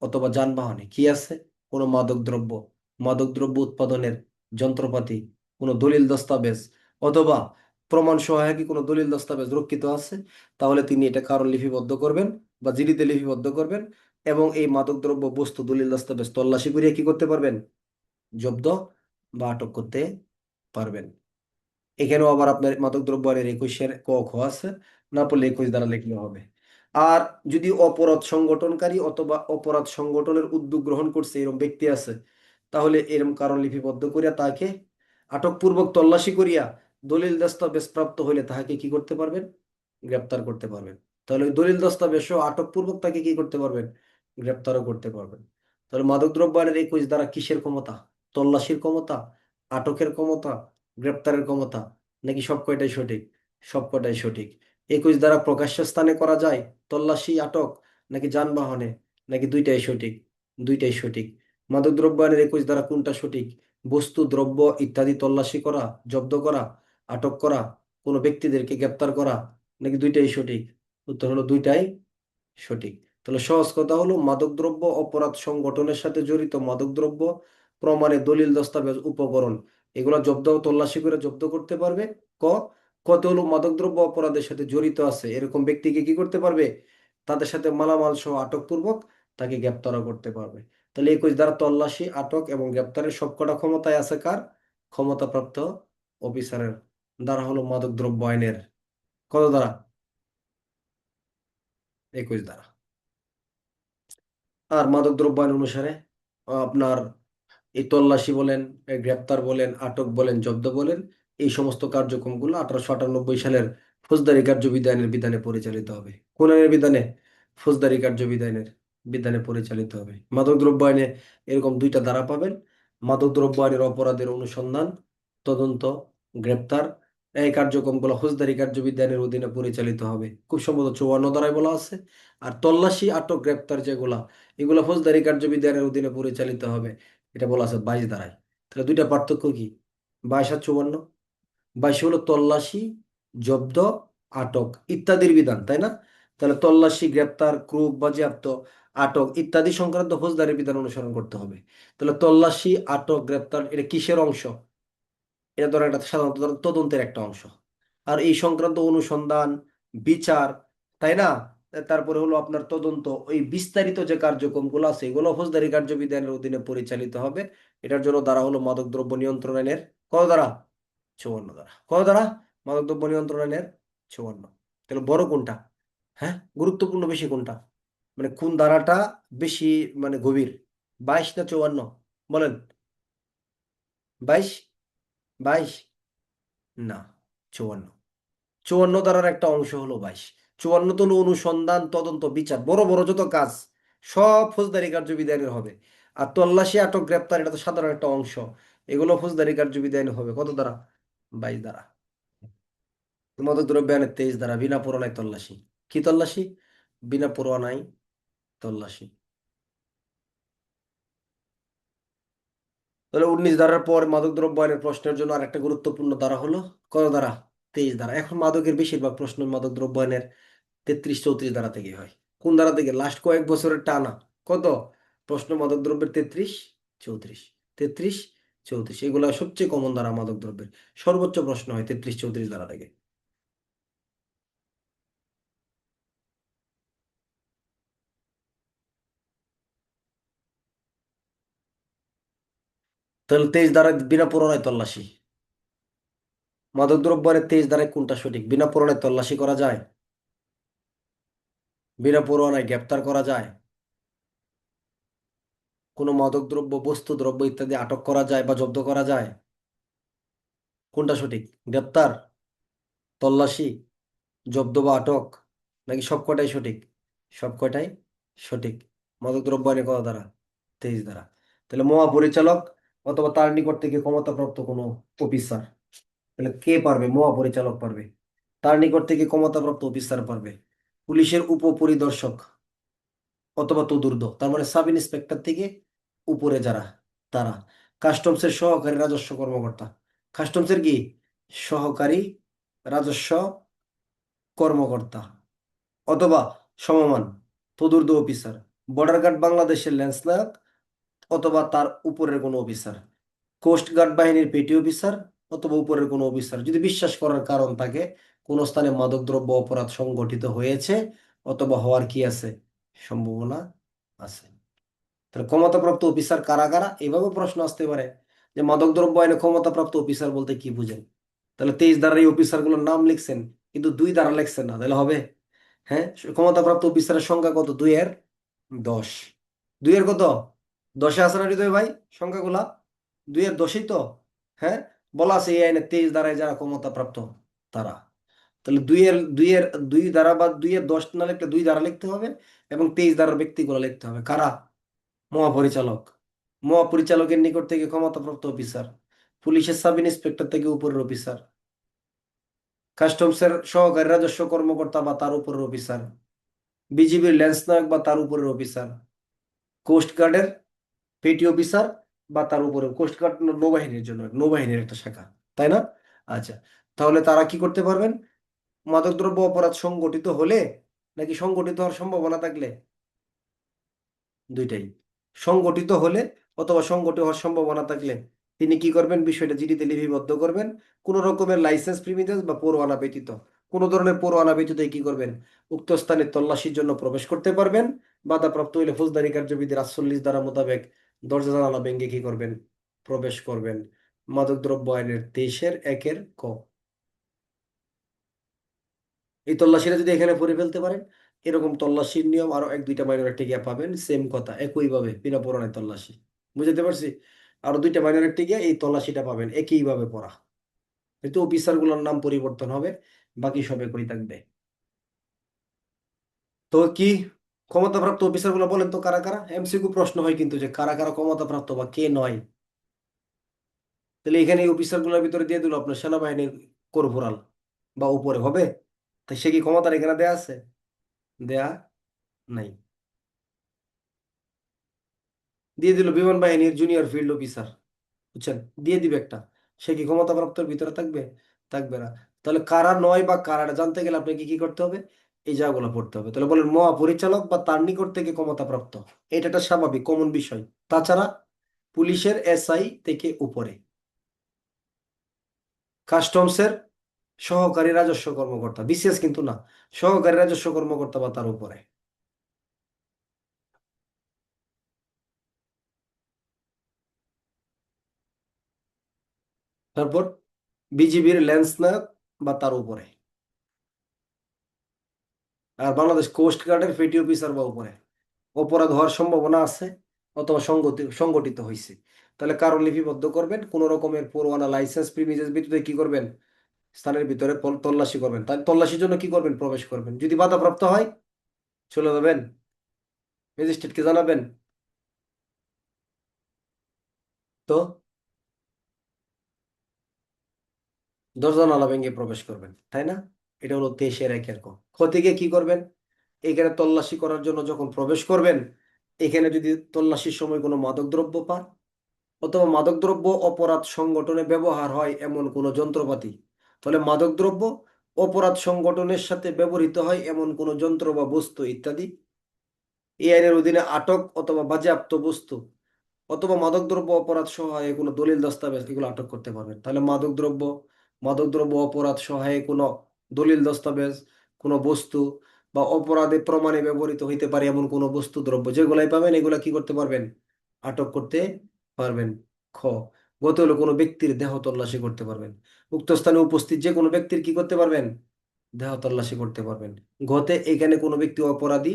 অথবা যানবাহনে কি আছে, কোনো মাদকদ্রব্য, মাদকদ্রব্য উৎপাদনের যন্ত্রপাতি, কোনো দলিল দস্তাবেজ অথবা প্রমাণ সহায়ক কোনো দলিল দস্তাবেজ রক্ষিত আছে, তাহলে তিনি এটা কারণ লিপিবদ্ধ করবেন বা জিডিতে লিপিবদ্ধ করবেন এবং এই মাদকদ্রব্য বস্তু দলিল দস্তাবেজ তল্লাশি করিয়ে কি করতে পারবেন? জব্দ বা আটক করতে পারবেন। এখানেও আবার আপনার মাদকদ্রব্য আইনের 21-এর ক, খ আছে, না পড়লে 21 দ্বারা লিখলে হবে। আর যদি অপরাধ সংগঠনকারী অথবা অপরাধ সংগঠনের উদ্যোগ গ্রহণ করছে এরকম ব্যক্তি আছে, তাহলে এরকম কারণ লিপিবদ্ধ করিয়া তাকে আটকপূর্বক তল্লাশি করিয়া দলিল দস্তাবেজ প্রাপ্ত হইলে তাহাকে কি করতে পারবেন? গ্রেপ্তার করতে পারবেন। তাহলে ওই দলিল দস্তাবেজ সহ আটকপূর্বক তাকে কি করতে পারবেন? গ্রেপ্তারও করতে পারবেন। তাহলে মাদকদ্রব্য আইনের 21 দ্বারা কিসের ক্ষমতা? তল্লাশির ক্ষমতা, আটকের ক্ষমতা, গ্রেপ্তারের ক্ষমতা, নাকি সব কয়টাই সঠিক? সব কয়টাই সঠিক। 21 দ্বারা প্রকাশ্য স্থানে করা যায় তল্লাশি, আটক, নাকি যানবাহনে, নাকি দুইটাই সঠিক? দুইটাই সঠিক। মাদকদ্রব্য আইনের 21 দ্বারা কোনটা সঠিক? বস্তু, দ্রব্য ইত্যাদি তল্লাশি করা, জব্দ করা, আটক করা, কোনো ব্যক্তিদেরকে গ্রেপ্তার করা, নাকি দুইটাই সঠিক? উত্তর হলো দুইটাই সঠিক। তাহলে সহজ কথা হলো মাদকদ্রব্য অপরাধ সংগঠনের সাথে জড়িত মাদকদ্রব্য প্রমাণে দলিল দস্তাবেজ উপকরণ এগুলা জব্দ ও তল্লাশি করে জব্দ করতে পারবে। ক, কত হলো মাদকদ্রব্য অপরাধের সাথে জড়িত আছে এরকম ব্যক্তিকে কি করতে পারবে? তাদের সাথে মালামাল সহ আটকপূর্বক তাকে গ্রেপ্তারও করতে পারবে। তাহলে 21 দ্বারা তল্লাশি, আটক এবং গ্রেপ্তারের সবকটা ক্ষমতায় আছে কার? ক্ষমতাপ্রাপ্ত অফিসারের দ্বারা হলো মাদকদ্রব্য আইনের কত দ্বারা? 21 ধারা। আর মাদকদ্রব্য আইন অনুসারে আপনার এই তল্লাশি বলেন, এই গ্রেপ্তার বলেন, আটক বলেন, জব্দ বলেন, এই সমস্ত কার্যক্রমগুলো 1898 সালের ফৌজদারি কার্যবিধানের বিধানে পরিচালিত হবে। কোন আইনের বিধানে? ফৌজদারি কার্যবিধানের বিধানে পরিচালিত হবে। মাদকদ্রব্য আইনে এরকম দুইটা ধারা পাবেন। মাদকদ্রব্য আইনের অপরাধের অনুসন্ধান, তদন্ত, গ্রেপ্তার, এই কার্যক্রমগুলো ফৌজদারি কার্যবিধানের অধীনে পরিচালিত হবে, খুব সম্ভবত 54 ধারায় বলা আছে। আর তল্লাশি, আটক, গ্রেপ্তার যেগুলা, এগুলো ফৌজদারি কার্যবিধানের অধীনে পরিচালিত হবে, এটা বলা আছে 22 ধারায়। তাহলে দুইটা পার্থক্য কি? 22 আর 54। 22 হলো তল্লাশি, জব্দ, আটক ইত্যাদির বিধান, তাই না? তাহলে তল্লাশি, গ্রেপ্তার, ক্রুব, বাজেয়াপ্ত, আটক ইত্যাদি সংক্রান্ত ফৌজদারি বিধান অনুসরণ করতে হবে। তাহলে তল্লাশি, আটক, গ্রেপ্তার এটা কিসের অংশ? এটা ধরো একটা সাধারণত ধরো তদন্তের একটা অংশ। আর এই সংক্রান্ত অনুসন্ধান, বিচার, তাই না? তারপরে হলো আপনার তদন্ত, ওই বিস্তারিত যে কার্যক্রমগুলো আছে এগুলো ফৌজদারি কার্যবিধানের অধীনে পরিচালিত হবে। এটার জন্য দ্বারা হলো মাদকদ্রব্য নিয়ন্ত্রণ আইনের কত ধারা? 54 ধারা। কত ধারা? মাদকদ্রব্য নিয়ন্ত্রণ আইনের 54। তাহলে বড় কোনটা? হ্যাঁ, গুরুত্বপূর্ণ বেশি কোনটা? মানে কোন ধারাটা বেশি মানে গভীর? 22 না 54? বলেন। 22? 22? না, 54। 54 ধারার একটা অংশ হলো 22। 54 তো হলো অনুসন্ধান, তদন্ত, বিচার, বড় বড় যত কাজ সব ফৌজদারি কার্যবিধানের হবে। আর তল্লাশি, আটক, গ্রেপ্তার এটা তো সাধারণ একটা অংশ, এগুলো ফৌজদারি কার্যবিধানে হবে কত ধারা? 22 ধারা। মাদকদ্রব্য আইনের 23 ধারা, বিনা পরোয়ানায় তল্লাশি। কি তল্লাশি? বিনা পরোয়ানায় তল্লাশি। তাহলে 19 ধারার পর মাদকদ্রব্য আইনের প্রশ্নের জন্য আরেকটা গুরুত্বপূর্ণ ধারা হলো কত ধারা? 23 ধারা। এখন মাদকের বেশিরভাগ প্রশ্ন মাদকদ্রব্য আইনের 33-34 ধারা থেকে হয়। কোন ধারা থেকে? লাস্ট কয়েক বছরের টানা কত প্রশ্ন মাদক দ্রব্যের? 33-34, 33-34, এগুলা সবচেয়ে কমন ধারা মাদক দ্রব্যের। সর্বোচ্চ প্রশ্ন হয় 33-34 ধারা থেকে। তাহলে 23 ধারায় বিনা পরোয়ানায় তল্লাশি। মাদক দ্রব্যের 23 ধারায় কোনটা সঠিক? বিনা পরোয়ানায় তল্লাশি করা যায়, বিনা পরোয়ানায় গ্রেপ্তার করা যায়, কোনো মাদক দ্রব্য, বস্তু, দ্রব্য ইত্যাদি আটক করা যায় বা জব্দ করা যায়। কোনটা সঠিক? গ্রেপ্তার, তল্লাশি, জব্দ বা আটক, নাকি সবকটাই সঠিক? সবকটাই সঠিক। মাদকদ্রব্য আইনে কত ধারা? 23 ধারা। তাহলে মহাপরিচালক অথবা তার নিকট থেকে ক্ষমতাপ্রাপ্ত কোনো অফিসার, তাহলে কে পারবে? মহাপরিচালক পারবে। তার নিকট থেকে ক্ষমতাপ্রাপ্ত অফিসার পারবে। পুলিশের উপপরিদর্শক অথবা তদূর্ধ্ব, তার মানে সাব ইন্সপেক্টর থেকে উপরে যারা, তারা। কাস্টমসের সহকারী রাজস্ব কর্মকর্তা। কাস্টমসের কি? সহকারী রাজস্ব কর্মকর্তা অথবা সমমান তদূর্ধ্ব অফিসার। বর্ডার গার্ড বাংলাদেশের ল্যান্সনায়ক অথবা তার উপরের কোনো অফিসার। কোস্ট গার্ড বাহিনীর পেটি অফিসার অথবা উপরের কোনো অফিসার, যদি বিশ্বাস করার কারণ থাকে কোন স্থানে মাদকদ্রব্য অপরাধ সংগঠিত হয়েছে অথবা হওয়ার কি আছে, সম্ভাবনা আছে। তাহলে ক্ষমতাপ্রাপ্ত অফিসার কারা কারা, এইভাবে প্রশ্ন আসতে পারে যে মাদকদ্রব্য আইনে ক্ষমতাপ্রাপ্ত অফিসার বলতে কি বুঝেন। তাহলে 23 ধারার এই অফিসার গুলোর নাম লিখছেন কিন্তু 2 ধারা লিখছেন না, তাহলে হবে? হ্যাঁ, ক্ষমতাপ্রাপ্ত অফিসারের সংখ্যা কত? 2-এর 10। 2-এর কত? 10-এ আছে না হৃদয় ভাই সংখ্যাগুলা? 2-এর 10ই তো। হ্যাঁ, বলা আছে এই আইনে 23 ধারায় যারা ক্ষমতাপ্রাপ্ত তারা। তাহলে 2-এর 2 ধারা বা 2-এর 10 না লিখলে 2 ধারা লিখতে হবে, এবং 23 ধারার ব্যক্তিগুলো লিখতে হবে। কারা? মহাপরিচালক, মহাপরিচালকের নিকট থেকে ক্ষমতাপ্রাপ্ত অফিসার, পুলিশের সাব ইন্সপেক্টর থেকে উপরের অফিসার, কাস্টমসের সহকারী রাজস্ব কর্মকর্তা বা তার উপরের অফিসার, বিজিবির ল্যান্স নায়ক বা তার উপরের অফিসার, কোস্ট গার্ডের পেটি অফিসার বা তার উপরে। কোস্ট গার্ড নৌবাহিনীর জন্য, নৌবাহিনীর একটা শাখা, তাই না? আচ্ছা, তাহলে তারা কি করতে পারবেন? মাদকদ্রব্য অপরাধ সংগঠিত হলে নাকি সংগঠিত হওয়ার সম্ভাবনা থাকলে? দুইটাই। সংগঠিত হলে অথবা সংগঠিত হওয়ার সম্ভাবনা থাকলে তিনি কি করবেন? বিষয়টা জিডিতে লিপিবদ্ধ করবেন। কোন রকমের লাইসেন্স প্রিমিজেন্স বা পরোয়ানা ব্যতীত, কোন ধরনের পরোয়ানা ব্যতীত কি করবেন? উক্ত স্থানে তল্লাশির জন্য প্রবেশ করতে পারবেন। বাধাপ্রাপ্ত হইলে ফৌজদারি কার্যবিধির 48 ধারা মোতাবেক দরজা জানালা ভেঙে কি করবেন? প্রবেশ করবেন। মাদকদ্রব্য আইনের 23-এর 1-এর ক। এই তল্লাশিটা যদি এখানে পড়ে ফেলতে পারেন, এরকম তল্লাশির নিয়ম আরো এক দুইটা মাইনরিটি গিয়া পাবেন, সেম কথা একইভাবে বিনা পড়ায় তল্লাশি। বুঝতে পারছি? আরো দুইটা মাইনরিটি গিয়া এই তল্লাশিটা পাবেন একইভাবে পড়া, কিন্তু অফিসার গুলোর নাম পরিবর্তন হবে, বাকি সব একই থাকবে। তো কি ক্ষমতাপ্রাপ্ত অফিসার গুলো বলেন তো কারা কারা? এমসিকিউ প্রশ্ন হয় কিন্তু, যে কারা কারা ক্ষমতাপ্রাপ্ত বা কে নয়। তাহলে এখানে এই অফিসার গুলোর ভিতরে দিয়ে দিল আপনার সেনাবাহিনীর কর্পোরাল বা উপরে হবে, তাই সে কি ক্ষমতার এখানে দেয়া আছে? দেয়া নাই। দিয়ে দিল বিমান বাহিনীর জুনিয়র ফিল্ড অফিসার, বুঝছেন, দিয়ে দিবে একটা, সে কি ক্ষমতাপ্রাপ্তর ভিতরে থাকবে? থাকবে না। তাহলে কারা নয় বা কারাটা জানতে গেলে আপনাকে কি করতে হবে? এই জায়গাগুলো পড়তে হবে। তাহলে বলেন মহাপরিচালক বা তার নিকট থেকে ক্ষমতাপ্রাপ্ত, এটা একটা স্বাভাবিক কমন বিষয়। তাছাড়া পুলিশের এসআই থেকে উপরে, কাস্টমসের সহকারী রাজস্ব কর্মকর্তা, বিসিএস কিন্তু না, সহকারী রাজস্ব কর্মকর্তা বা তার উপরে। তারপর বিজিবির ল্যান্স নায়ক বা তার উপরে। আর বাংলাদেশ কোস্ট গার্ডের পেটি অফিসার বা উপরে। অপরাধ হওয়ার সম্ভাবনা আছে অথবা সংগঠিত হয়েছে, তাহলে কারণ লিপিবদ্ধ করবেন, কোন রকমের পরোয়ানা লাইসেন্স প্রিমিসেস ভিত্তিতে কি করবেন? স্থানের ভিতরে তল্লাশি করবেন। তাই তল্লাশির জন্য কি করবেন? প্রবেশ করবেন। যদি বাধাপ্রাপ্ত হয় চলে যাবেন, ম্যাজিস্ট্রেটকে জানাবেন। তো দরজা নালা ভেঙে প্রবেশ করবেন, তাই না? এটা হলো 23-এর 1 ক্ষতি গিয়ে কি করবেন? এখানে তল্লাশি করার জন্য যখন প্রবেশ করবেন, এখানে যদি তল্লাশির সময় কোনো মাদকদ্রব্য পান অথবা মাদকদ্রব্য অপরাধ সংগঠনে ব্যবহার হয় এমন কোনো যন্ত্রপাতি, তাহলে মাদকদ্রব্য অপরাধ সংগঠনের সাথে ব্যবহৃত হয় এমন কোনো যন্ত্র বা বস্তু ইত্যাদি, এই আইনের অধীনে আটক অথবা বাজেয়াপ্ত বস্তু অথবা মাদকদ্রব্য অপরাধ সহায়ে কোনো দলিল দস্তাবেজ এগুলো আটক করতে পারবেন। তাহলে মাদকদ্রব্য অপরাধ সহায়ে কোনো দলিল দস্তাবেজ, কোনো বস্তু বা অপরাধে প্রমাণে ব্যবহৃত হইতে পারে এমন কোনো বস্তু দ্রব্য যেগুলাই পাবেন এগুলা কি করতে পারবেন? আটক করতে পারবেন। খ, গত হলো কোনো ব্যক্তির দেহ তল্লাশি করতে পারবেন। উক্ত স্থানে উপস্থিত যে কোনো ব্যক্তির কি করতে পারবেন? দেহ তল্লাশি করতে পারবেন। ঘতে এখানে কোনো ব্যক্তি অপরাধী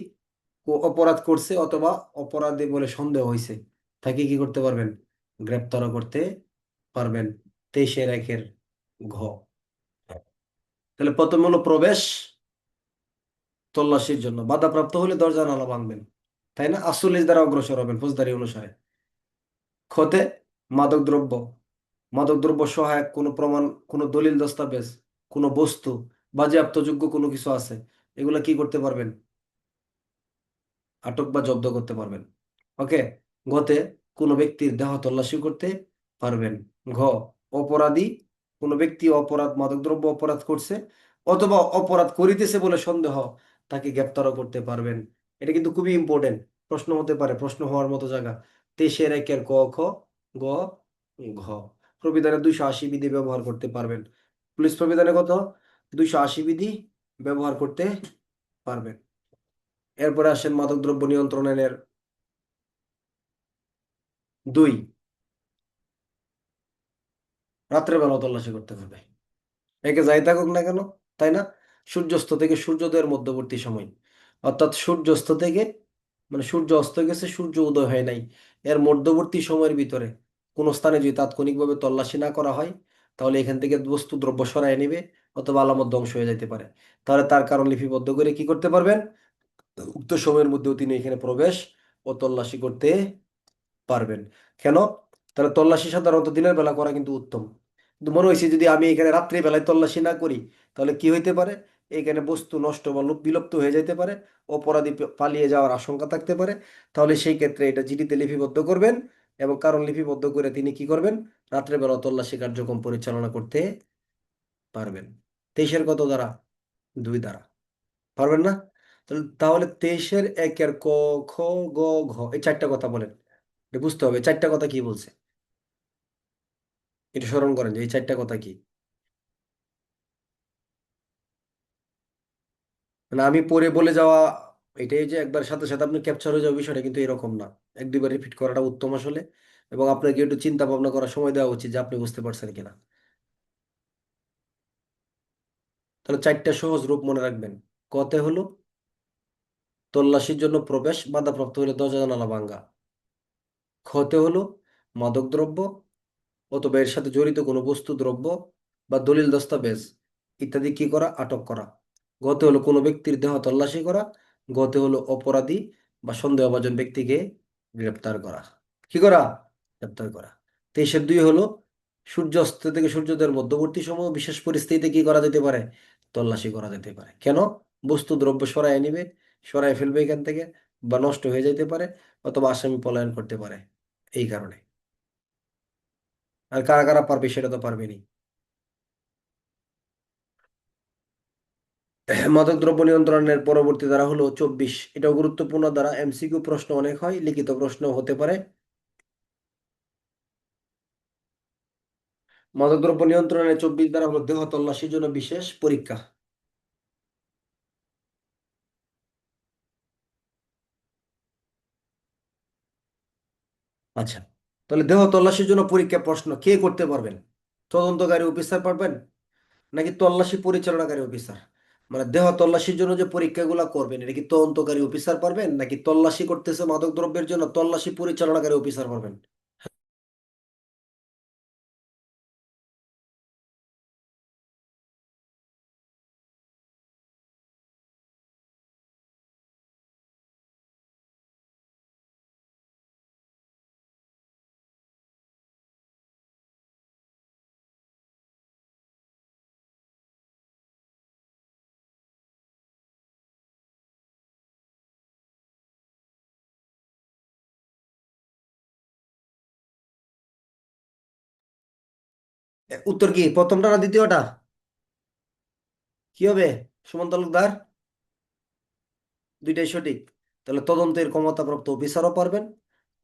অপরাধ করছে অথবা অপরাধী বলে সন্দেহ হয়েছে, তাকে কি করতে পারবেন? গ্রেপ্তারও করতে পারবেন। 23-এর 1 ঘ। তাহলে প্রথম হলো প্রবেশ, তল্লাশির জন্য বাধাপ্রাপ্ত হলে দরজা নালা ভাঙবেন, তাই না? আসলে দ্বারা অগ্রসর হবেন ফৌজদারি অনুসারে। খতে মাদকদ্রব্য, মাদকদ্রব্য সহায়ক কোনো প্রমাণ, কোনো দলিল দস্তাবেজ, কোনো বস্তু বাজেয়াপ্তযোগ্য কোনো কিছু আছে, এগুলা কি করতে পারবেন? আটক বা জব্দ করতে পারবেন। ওকে। গতে কোনো ব্যক্তির দেহ তল্লাশি করতে পারবেন। ঘ, অপরাধী কোনো ব্যক্তি অপরাধ মাদকদ্রব্য অপরাধ করছে অথবা অপরাধ করিতেছে বলে সন্দেহ, তাকে গ্রেপ্তারও করতে পারবেন। এটা কিন্তু খুবই ইম্পর্টেন্ট, প্রশ্ন হতে পারে, প্রশ্ন হওয়ার মতো জায়গা। 23-এর 1 ক খ গ ঘ। প্রবিধানে 280 বিধি ব্যবহার করতে পারবেন। পুলিশ প্রবিধানে কত? 280 বিধি ব্যবহার করতে পারবেন। এরপরে আসেন মাদকদ্রব্য নিয়ন্ত্রণ আইনের 2, রাত্রে বেলা তল্লাশি করতে হবে, একে যাই থাকুক না কেন, তাই না? সূর্যাস্ত থেকে সূর্যোদয়ের মধ্যবর্তী সময়, অর্থাৎ সূর্যাস্ত থেকে, মানে সূর্য অস্ত গেছে সূর্য উদয় হয় নাই, এর মধ্যবর্তী সময়ের ভিতরে কোনো স্থানে যদি তাৎক্ষণিকভাবে তল্লাশি না করা হয়, তাহলে এখান থেকে বস্তু দ্রব্য সরায় নেবে অথবা আলামত ধ্বংস হয়ে যেতে পারে। তাহলে তার কারণ লিপিবদ্ধ করে কি করতে পারবেন? উক্ত সময়ের মধ্যেও তিনি এখানে প্রবেশ ও তল্লাশি করতে পারবেন। কেন? তাহলে তল্লাশি সাধারণত দিনের বেলা করা কিন্তু উত্তম, কিন্তু মনে হয়েছে যদি আমি এখানে রাত্রি বেলায় তল্লাশি না করি, তাহলে কি হইতে পারে? এখানে বস্তু নষ্ট বা বিলুপ্ত হয়ে যেতে পারে, অপরাধী পালিয়ে যাওয়ার আশঙ্কা থাকতে পারে। তাহলে সেই ক্ষেত্রে এটা জিডিতে লিপিবদ্ধ করবেন এবং কারণ লিপিবদ্ধ করে তিনি কি করবেন? রাত্রে বেলা তল্লাশি কার্যক্রম পরিচালনা করতে পারবেন। 23-এর কত দ্বারা? 2 দ্বারা। পারবেন না? তাহলে তাহলে 23-এর 1 ক, খ, গ, ঘ, এই 4টা কথা বলেন। এটা বুঝতে হবে 4টা কথা কি বলছে, এটা স্মরণ করেন যে এই 4টা কথা কি। মানে আমি পড়ে বলে যাওয়া, এটাই যে একবার সাথে সাথে আপনি ক্যাপচার হয়ে যাওয়া বিষয়টা কিন্তু এরকম না, 1-2বার রিপিট করাটা উত্তম আসলে। এবং আপনাকে একটু চিন্তা ভাবনা করার সময় দেওয়া উচিত যে আপনি বুঝতে পারছেন কিনা। তাহলে 4টা সহজ রূপ মনে রাখবেন। কতে হলো তল্লাশির জন্য প্রবেশ বাধাপ্রাপ্ত হলে দরজা জানালা ভাঙা। খতে হলো মাদকদ্রব্য অথবা এর সাথে জড়িত কোনো বস্তু দ্রব্য বা দলিল দস্তাবেজ ইত্যাদি কি করা, আটক করা। গতে হলো কোনো ব্যক্তির দেহ তল্লাশি করা। গতে হলো অপরাধী বা সন্দেহভাজন ব্যক্তিকে গ্রেপ্তার করা। কি করা? গ্রেপ্তার করা। 23-2 হলো সূর্যাস্ত থেকে সূর্যোদয়ের মধ্যবর্তী সময় বিশেষ পরিস্থিতিতে কি করা যেতে পারে, তল্লাশি করা যেতে পারে। কেন? বস্তু দ্রব্য সরায় নিবে, সরায় ফেলবে এখান থেকে, বা নষ্ট হয়ে যেতে পারে, অথবা আসামি পলায়ন করতে পারে, এই কারণে। আর কারা কারা পারবে সেটা তো পারবেনি। মাদকদ্রব্য নিয়ন্ত্রণের পরবর্তী ধারা হলো 24। এটাও গুরুত্বপূর্ণ ধারা, এমসিকিউ প্রশ্ন অনেক হয়, লিখিত প্রশ্ন হতে পারে। মাদকদ্রব্য নিয়ন্ত্রণের 24 ধারা হলো দেহ তল্লাশির জন্য বিশেষ পরীক্ষা। আচ্ছা, তাহলে দেহ তল্লাশির জন্য পরীক্ষা প্রশ্ন কে করতে পারবেন? তদন্তকারী অফিসার পারবেন, নাকি তল্লাশি পরিচালনাকারী অফিসার? মানে দেহ তল্লাশির জন্য যে পরীক্ষাগুলো করবেন এটা কি তদন্তকারী অফিসার পারবেন, নাকি তল্লাশি করতেছে মাদক দ্রব্যের জন্য তল্লাশি পরিচালনাকারী অফিসার পারবেন? উত্তর কি প্রথমটা না দ্বিতীয়টা? কি হবে সুমন তালুকদার? দুইটাই সঠিক। তাহলে তদন্তের ক্ষমতাপ্রাপ্ত অফিসারও পারবেন।